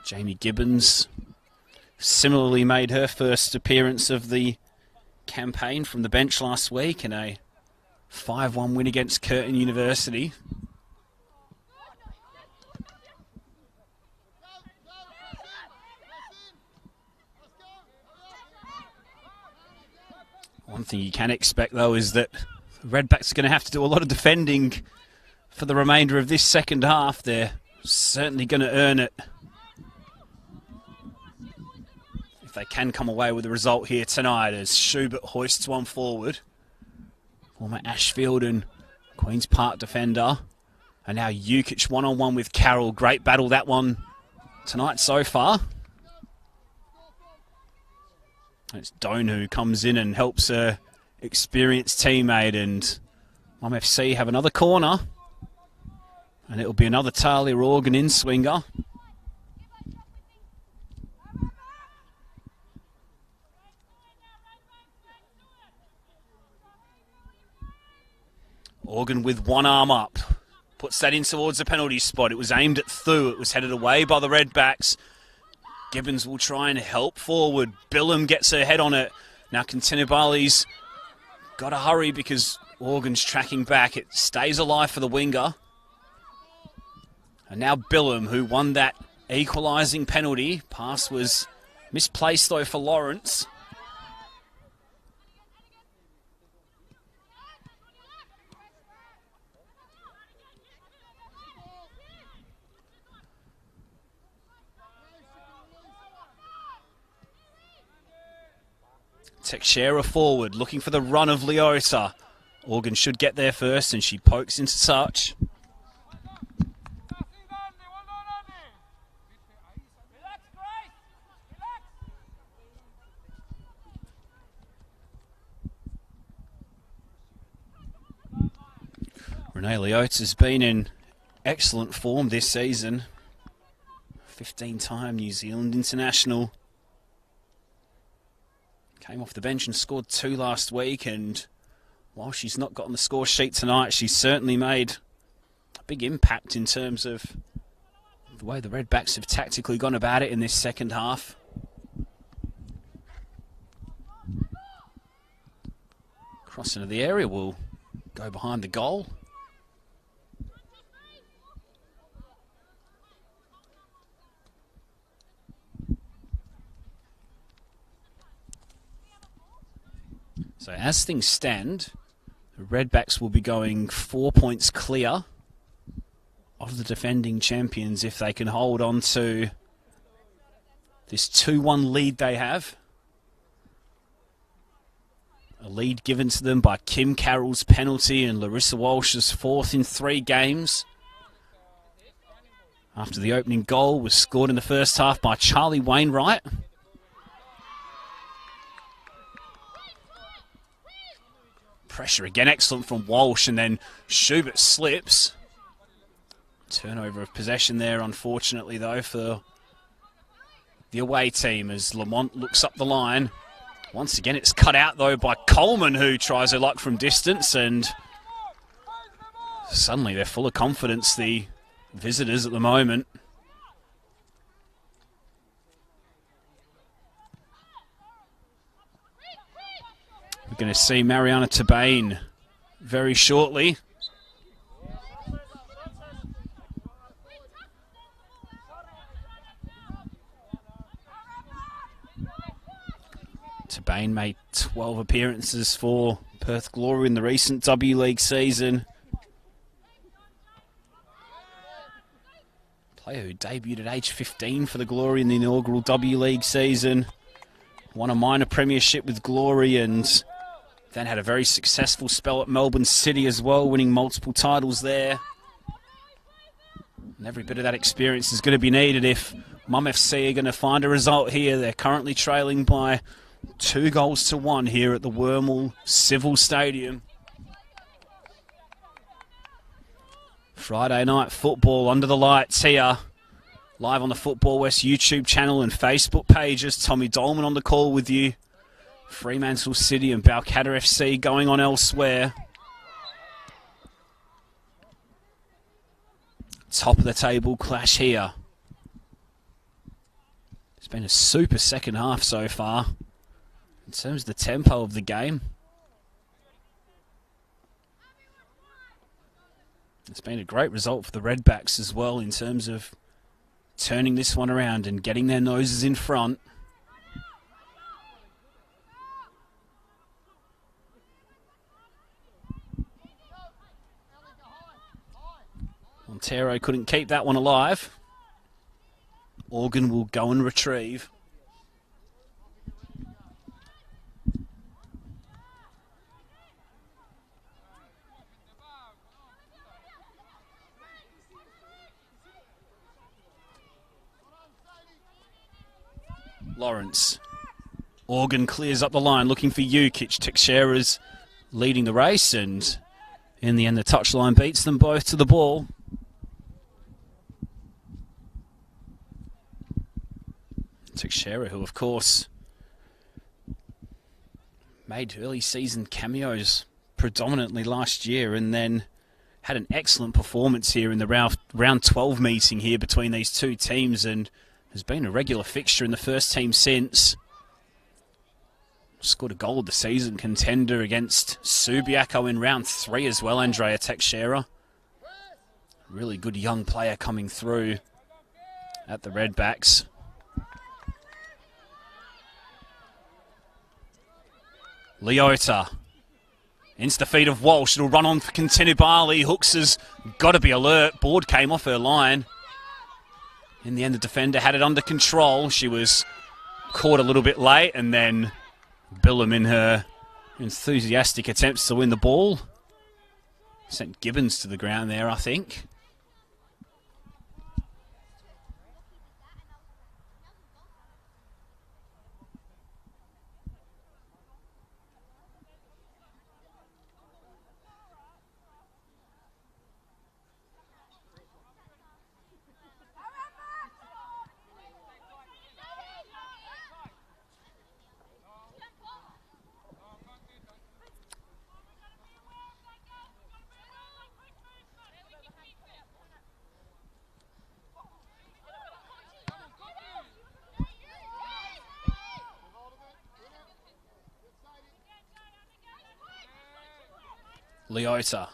Jamie Gibbons similarly made her first appearance of the campaign from the bench last week in a 5-1 win against Curtin University. One thing you can expect, though, is that Redbacks are going to have to do a lot of defending for the remainder of this second half. They're certainly going to earn it if they can come away with a result here tonight, as Schubert hoists one forward. Former Ashfield and Queen's Park defender. And now Jukic one-on-one with Carroll. Great battle, that one tonight so far. It's Doan who comes in and helps her experienced teammate, and Mum FC have another corner. And it'll be another Talia Organ in-swinger. Organ with one arm up. Puts that in towards the penalty spot. It was aimed at Thu. It was headed away by the Redbacks. Gibbons will try and help forward. Billam gets her head on it. Now Contenibali's got to hurry because Organ's tracking back. It stays alive for the winger. And now Billam, who won that equalising penalty. Pass was misplaced, though, for Lawrence. Teixeira forward, looking for the run of Leota. Organ should get there first, and she pokes into touch. Renee Leota has been in excellent form this season. 15-time New Zealand international. Came off the bench and scored 2 last week, and while she's not got on the score sheet tonight, she's certainly made a big impact in terms of the way the Redbacks have tactically gone about it in this second half. Cross into the area will go behind the goal. So as things stand, the Redbacks will be going 4 points clear of the defending champions if they can hold on to this 2-1 lead they have. A lead given to them by Kim Carroll's penalty and Larissa Walsh's 4th in 3 games. After the opening goal was scored in the first half by Charlie Wainwright. Pressure again, excellent from Walsh, and then Schubert slips. Turnover of possession there, unfortunately, though, for the away team as Lamont looks up the line. Once again, it's cut out, though, by Coleman, who tries her luck from distance, and suddenly they're full of confidence, the visitors at the moment. We're going to see Mariana Tabane very shortly. Tabane made 12 appearances for Perth Glory in the recent W League season. Player who debuted at age 15 for the Glory in the inaugural W League season. Won a minor premiership with Glory and then had a very successful spell at Melbourne City as well, winning multiple titles there. And every bit of that experience is going to be needed if Mum FC are going to find a result here. They're currently trailing by 2-1 here at the Wormel Civil Stadium. Friday night football under the lights here. Live on the Football West YouTube channel and Facebook pages. Tommy Dolman on the call with you. Fremantle City and Balcatta FC going on elsewhere. Top of the table clash here. It's been a super second half so far in terms of the tempo of the game. It's been a great result for the Redbacks as well in terms of turning this one around and getting their noses in front. Montero couldn't keep that one alive. Organ will go and retrieve. Lawrence. Organ clears up the line, looking for Jukic. Teixeira's leading the race, and in the end the touchline beats them both to the ball. Teixeira, who of course made early season cameos predominantly last year and then had an excellent performance here in the round 12 meeting here between these two teams and has been a regular fixture in the first team since. Scored a goal of the season contender against Subiaco in round 3 as well, Andrea Teixeira. Really good young player coming through at the Redbacks. Leota into the feet of Walsh. It'll run on for Contenubali. Hooks has got to be alert. Board came off her line. In the end, the defender had it under control. She was caught a little bit late and then Billum in her enthusiastic attempts to win the ball. Sent Gibbons to the ground there, I think. Leota.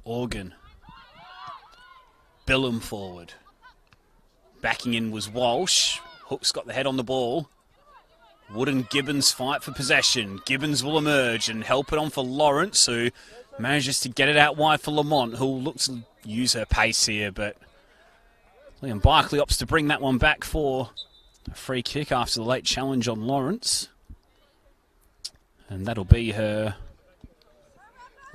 Organ. Billum forward. Backing in was Walsh. Hook's got the head on the ball. Wood and Gibbons fight for possession. Gibbons will emerge and help it on for Lawrence, who manages to get it out wide for Lamont, who'll look to use her pace here, but Liam Barkley opts to bring that one back for a free kick after the late challenge on Lawrence. And that'll be her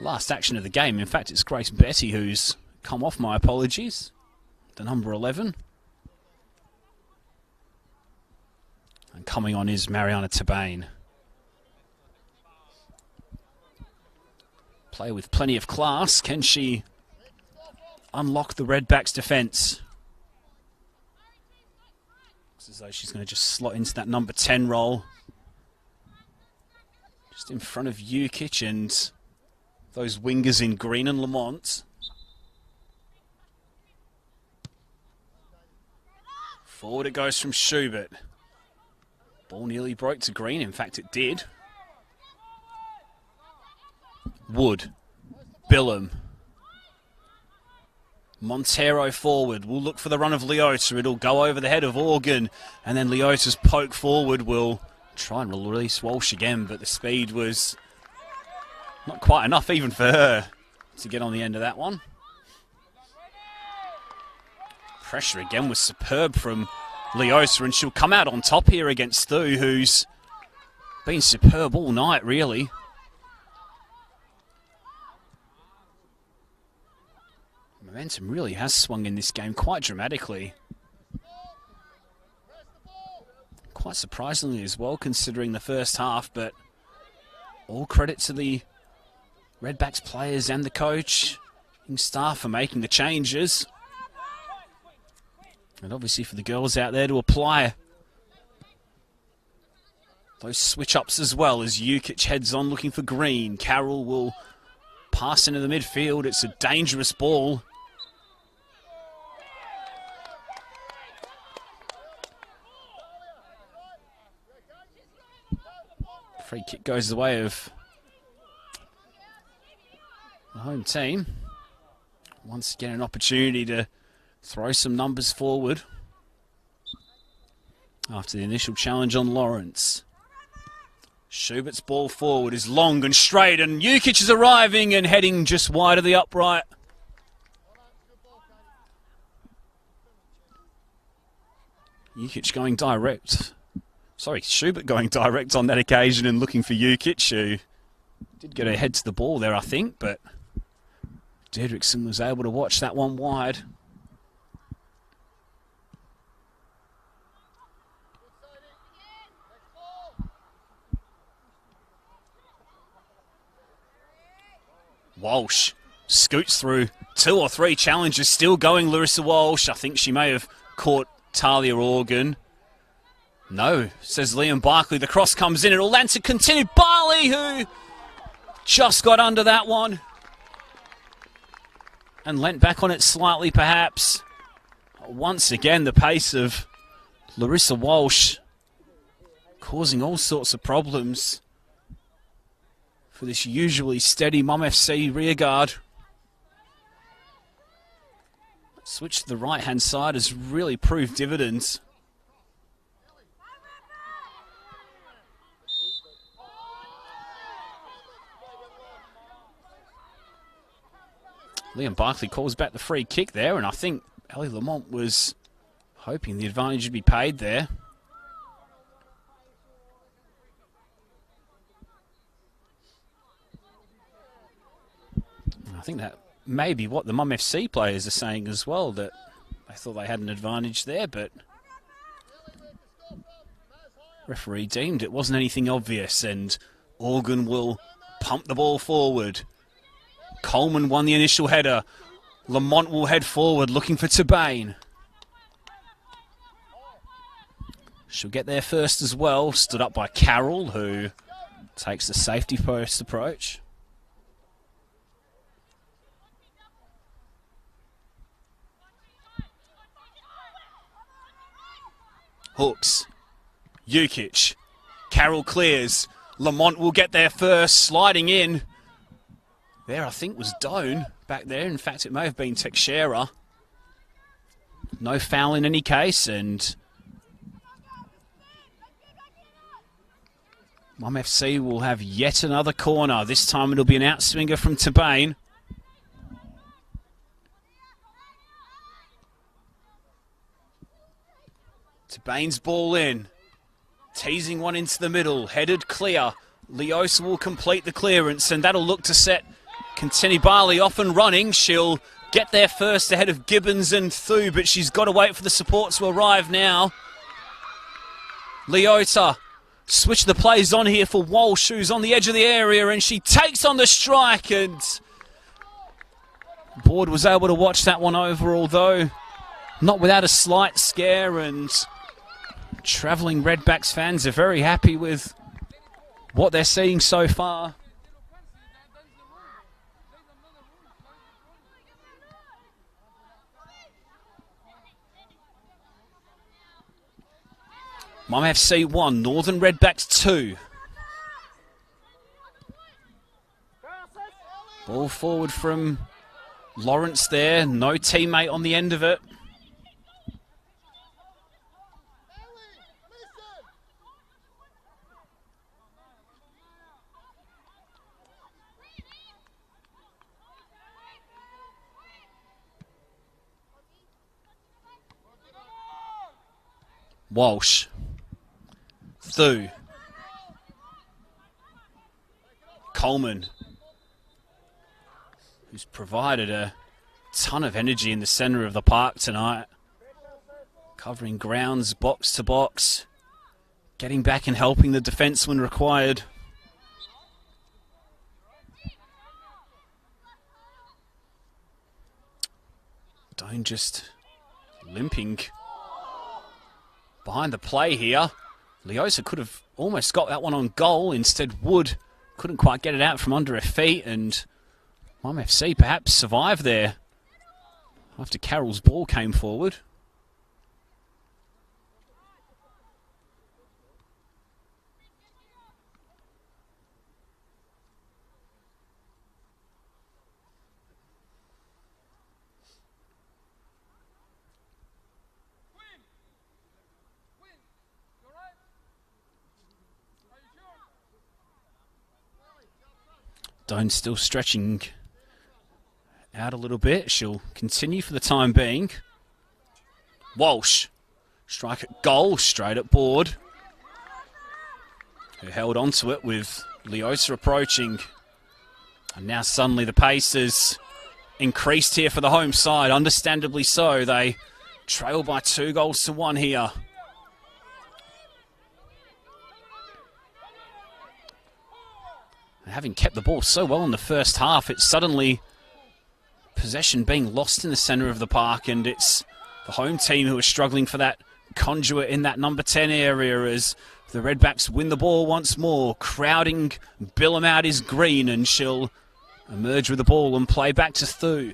last action of the game. In fact, it's Grace Betty who's come off, my apologies. The number 11. And coming on is Mariana Tabane. Player with plenty of class. Can she unlock the Redbacks' defence? Looks as though she's going to just slot into that number 10 role. Just in front of Jukic and those wingers in Green and Lamont. Forward it goes from Schubert. Ball nearly broke to Green. In fact, it did. Wood. Billum. Montero forward. We'll look for the run of Leota. It'll go over the head of Organ. And then Leota's poke forward will try and release Walsh again. But the speed was not quite enough even for her to get on the end of that one. Pressure again was superb from Leota, and she'll come out on top here against Stu, who's been superb all night, really. Momentum really has swung in this game quite dramatically. Quite surprisingly as well, considering the first half, but all credit to the Redbacks players and the coach and staff for making the changes. And obviously for the girls out there to apply those switch-ups as well as Jukic heads on looking for Green. Carroll will pass into the midfield. It's a dangerous ball. Free kick goes the way of the home team. Once again, an opportunity to throw some numbers forward after the initial challenge on Lawrence. Schubert's ball forward is long and straight, and Jukic is arriving and heading just wide of the upright. Jukic going direct. Sorry, Schubert going direct on that occasion and looking for Jukic, who did get her head to the ball there, I think, but Deirdrickson was able to watch that one wide. Walsh scoots through 2 or 3 challenges, still going Larissa Walsh. I think she may have caught Talia Organ. No, says Liam Barkley. The cross comes in. It'll land to continue. Barley, who just got under that one and leant back on it slightly, perhaps. Once again, the pace of Larissa Walsh causing all sorts of problems for this usually steady Mum FC rearguard. Switch to the right-hand side has really proved dividends. Liam Barkley calls back the free kick there, and I think Ellie Lamont was hoping the advantage would be paid there. I think that may be what the Mum FC players are saying as well, that they thought they had an advantage there, but referee deemed it wasn't anything obvious, and Organ will pump the ball forward. Coleman won the initial header. Lamont will head forward looking for Tabane. She'll get there first as well. Stood up by Carroll, who takes the safety post approach. Hooks. Jukic. Carroll clears. Lamont will get there first, sliding in. There, I think, was Doan back there. In fact, it may have been Teixeira. No foul in any case, and Mum FC will have yet another corner. This time it'll be an outswinger from Tabane. Tabane's ball in. Teasing one into the middle. Headed clear. Leosa will complete the clearance, and that'll look to set Contini Barley off and running. She'll get there first ahead of Gibbons and Thu, but she's got to wait for the support to arrive now. Leota switch the plays on here for Walsh, who's on the edge of the area, and she takes on the strike, and Board was able to watch that one over, although not without a slight scare, and travelling Redbacks fans are very happy with what they're seeing so far. Mum FC 1, Northern Redbacks 2. Ball forward from Lawrence there, no teammate on the end of it. Walsh. Thu. Coleman, who's provided a ton of energy in the centre of the park tonight. Covering grounds, box to box. Getting back and helping the defence when required. Don't just limping behind the play here. Leosa could have almost got that one on goal. Instead, Wood couldn't quite get it out from under her feet, and Mum FC perhaps survived there after Carroll's ball came forward. Doan still stretching out a little bit. She'll continue for the time being. Walsh, strike at goal, straight at Board, who held onto it with Leosa approaching. And now suddenly the pace has increased here for the home side, understandably so. They trail by 2-1 here. Having kept the ball so well in the first half, it's suddenly possession being lost in the centre of the park, and it's the home team who are struggling for that conduit in that number 10 area as the Redbacks win the ball once more. Crowding Billum out is Green, and she'll emerge with the ball and play back to Thu.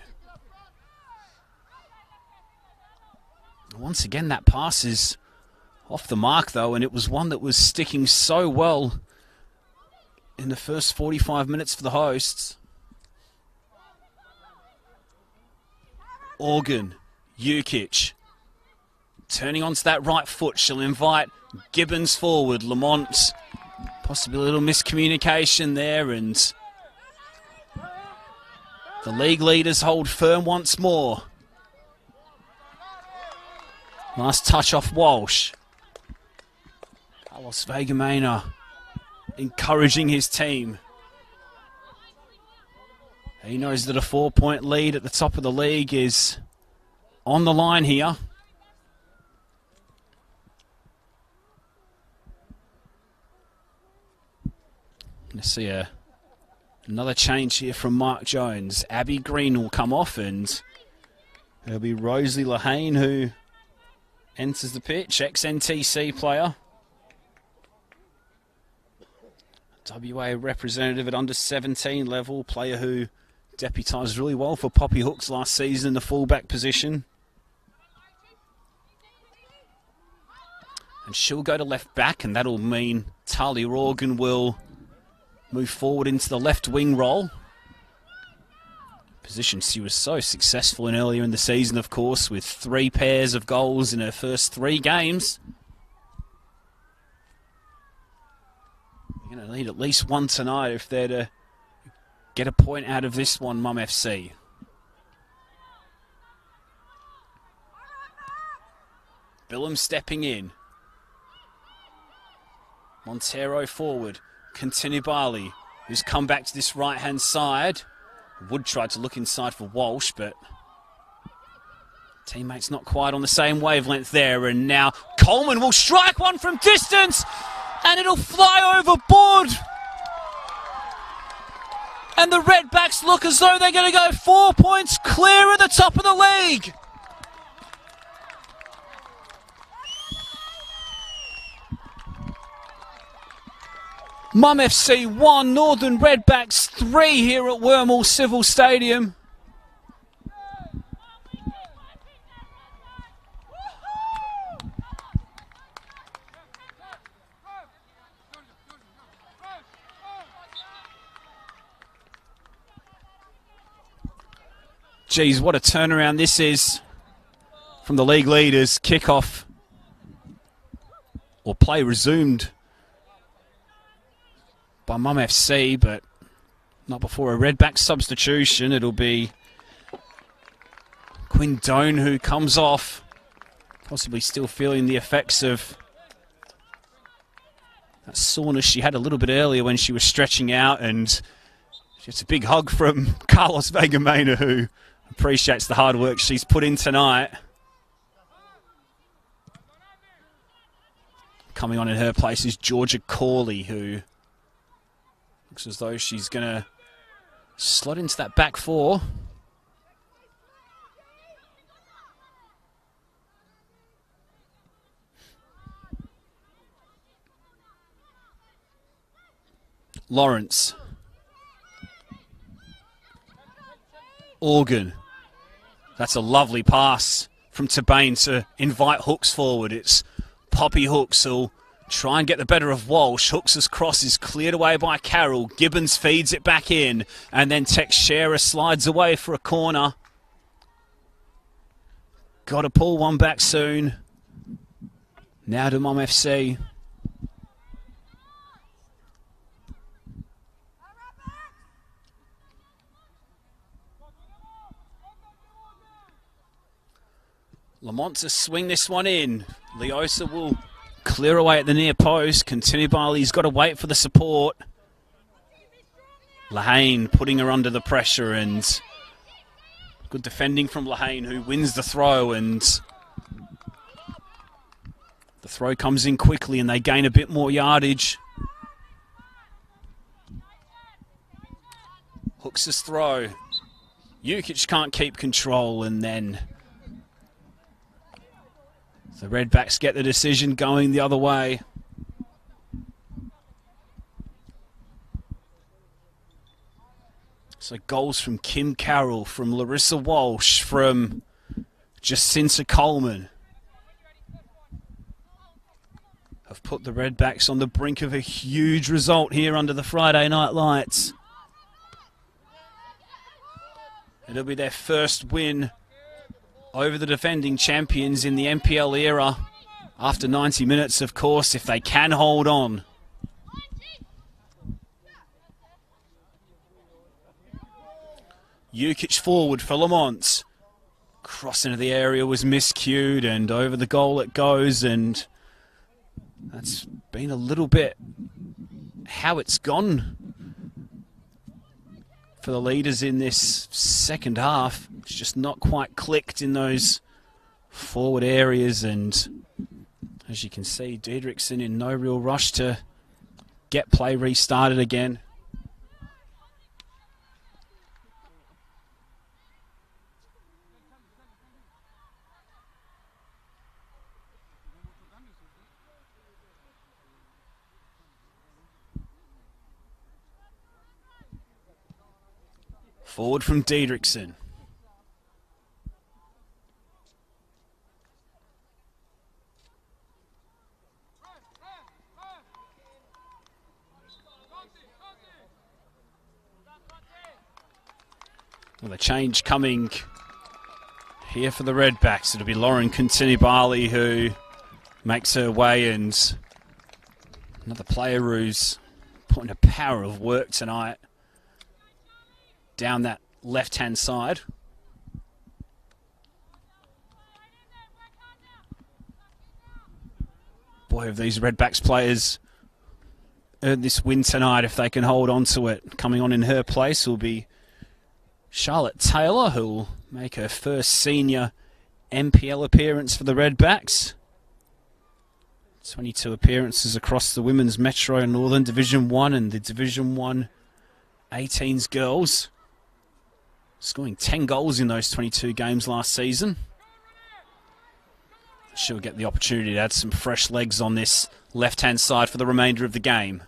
Once again, that pass is off the mark though, and it was one that was sticking so well in the first 45 minutes for the hosts. Organ, Jukic, turning onto that right foot. She'll invite Gibbons forward. Lamont, possibly a little miscommunication there, and the league leaders hold firm once more. Nice touch off Walsh. Carlos Vegamena encouraging his team. He knows that a 4-point lead at the top of the league is on the line here. Let's see another change here from Mark Jones. Abby Green will come off, and it'll be Rosalie Lahane who enters the pitch, ex-NTC player. WA representative at under 17 level, player who deputised really well for Poppy Hooks last season in the fullback position. And she'll go to left back, and that'll mean Talia Organ will move forward into the left wing role. Position she was so successful in earlier in the season, of course, with 3 pairs of goals in her first 3 games. You're going to need at least one tonight if they're to get a point out of this one, Mum FC. Billam stepping in. Montero forward. Continubali, who's come back to this right-hand side. Wood tried to look inside for Walsh, but teammates not quite on the same wavelength there. And now Coleman will strike one from distance, and it'll fly overboard. And the Redbacks look as though they're going to go 4 points clear at the top of the league. Mum FC 1, Northern Redbacks 3 here at Wormhall Civil Stadium. Geez, what a turnaround this is from the league leaders. Kickoff, or play resumed by Mum FC, but not before a Redback substitution. It'll be Quinn Doan who comes off, possibly still feeling the effects of that soreness she had a little bit earlier when she was stretching out, and it's a big hug from Carlos Vega-Mena, who appreciates the hard work she's put in tonight. Coming on in her place is Georgia Corley, who looks as though she's going to slot into that back 4. Lawrence. Organ. That's a lovely pass from Tabane to invite Hooks forward. It's Poppy Hooks who'll try and get the better of Walsh. Hooks' cross is cleared away by Carroll. Gibbons feeds it back in, and then Teixeira slides away for a corner. Got to pull one back soon. Now to Mum FC. Lamont to swing this one in. Leosa will clear away at the near post. Continubali's got to wait for the support. Lahane putting her under the pressure, and good defending from Lahane, who wins the throw, and the throw comes in quickly and they gain a bit more yardage. Hooks' throw. Jukic can't keep control, and then the Redbacks get the decision going the other way. So goals from Kim Carroll, from Larissa Walsh, from Jacinta Coleman have put the Redbacks on the brink of a huge result here under the Friday night lights. It'll be their first win over the defending champions in the NPL era. After 90 minutes, of course, if they can hold on. Jukic forward for Lamont. Cross into the area was miscued, and over the goal it goes, and that's been a little bit how it's gone for the leaders in this second half. It's just not quite clicked in those forward areas, and as you can see, Diedrichsen in no real rush to get play restarted again. Forward from Diedrichsen. Well, the change coming here for the Redbacks. It'll be Lauren Kuntinibali who makes her way, and another player who's putting a power of work tonight down that left-hand side. Boy, have these Redbacks players earned this win tonight if they can hold on to it. Coming on in her place will be Charlotte Taylor, who will make her first senior NPL appearance for the Redbacks. 22 appearances across the Women's Metro Northern Division 1 and the Division 1 18s girls. Scoring 10 goals in those 22 games last season. She'll get the opportunity to add some fresh legs on this left-hand side for the remainder of the game.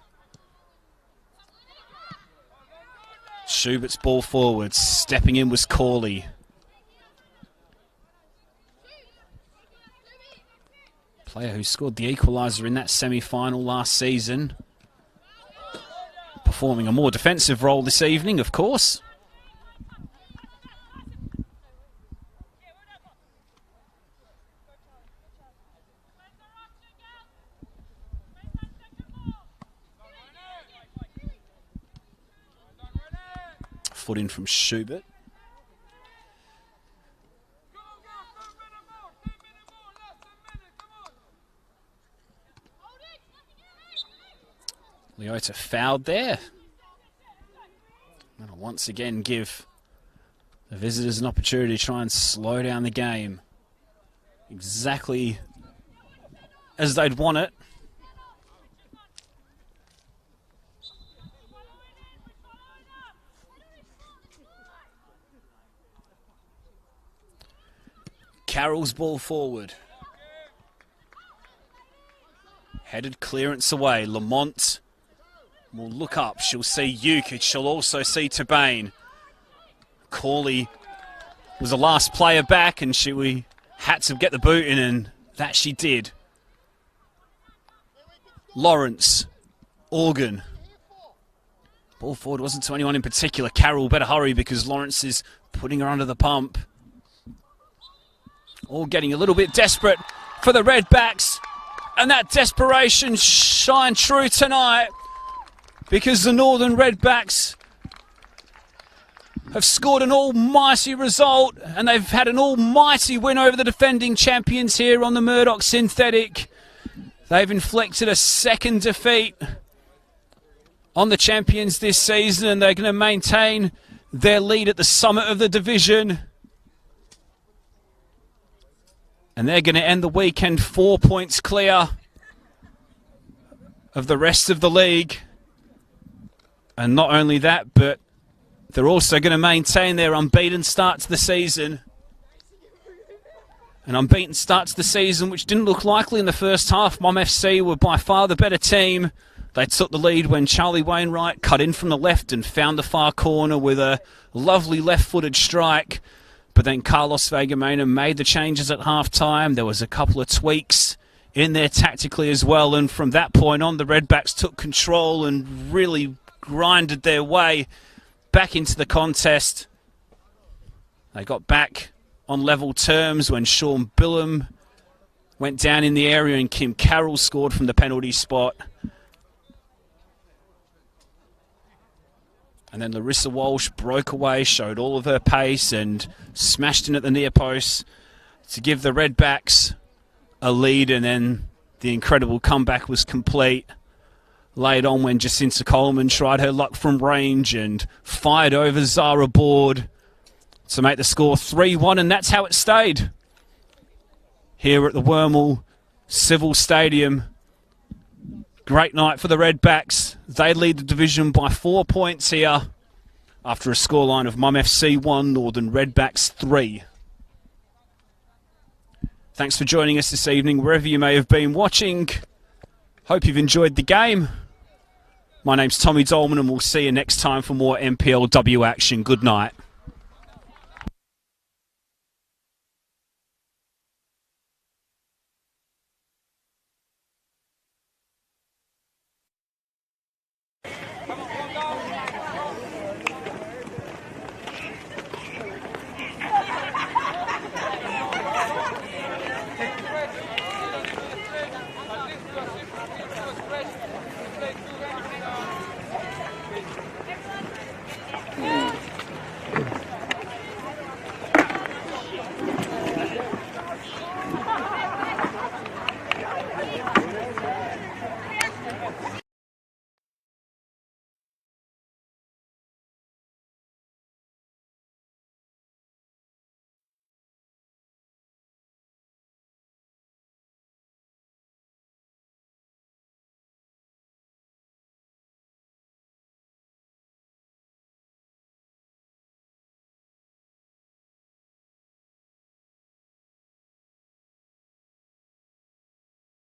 Schubert's ball forward. Stepping in was Corley. Player who scored the equaliser in that semi-final last season. Performing a more defensive role this evening, of course. Foot in from Schubert. Leota fouled there. That'll once again give the visitors an opportunity to try and slow down the game exactly as they'd want it. Carroll's ball forward. Headed clearance away. Lamont will look up. She'll see Jukic. She'll also see Tabane. Corley was the last player back, and we had to get the boot in, and that she did. Lawrence. Organ. Ball forward wasn't to anyone in particular. Carroll better hurry because Lawrence is putting her under the pump. All getting a little bit desperate for the Redbacks. And that desperation shined true tonight because the Northern Redbacks have scored an almighty result, and they've had an almighty win over the defending champions here on the Murdoch synthetic. They've inflicted a second defeat on the champions this season, and they're going to maintain their lead at the summit of the division. And they're going to end the weekend 4 points clear of the rest of the league. And not only that, but they're also going to maintain their unbeaten start to the season. An unbeaten start to the season which didn't look likely in the first half. Mom FC were by far the better team. They took the lead when Charlie Wainwright cut in from the left and found the far corner with a lovely left-footed strike. But then Carlos Vegamena made the changes at half-time. There was a couple of tweaks in there tactically as well. And from that point on, the Redbacks took control and really grinded their way back into the contest. They got back on level terms when Sean Billam went down in the area and Kim Carroll scored from the penalty spot. And then Larissa Walsh broke away, showed all of her pace and smashed in at the near post to give the Redbacks a lead, and then the incredible comeback was complete. laid on when Jacinta Coleman tried her luck from range and fired over Zara Board to make the score 3-1, and that's how it stayed here at the Wormel Civil Stadium. Great night for the Redbacks. They lead the division by 4 points here after a scoreline of Mum FC 1, Northern Redbacks 3. Thanks for joining us this evening, wherever you may have been watching. Hope you've enjoyed the game. My name's Tommy Dolman, and we'll see you next time for more NPLW action. Good night.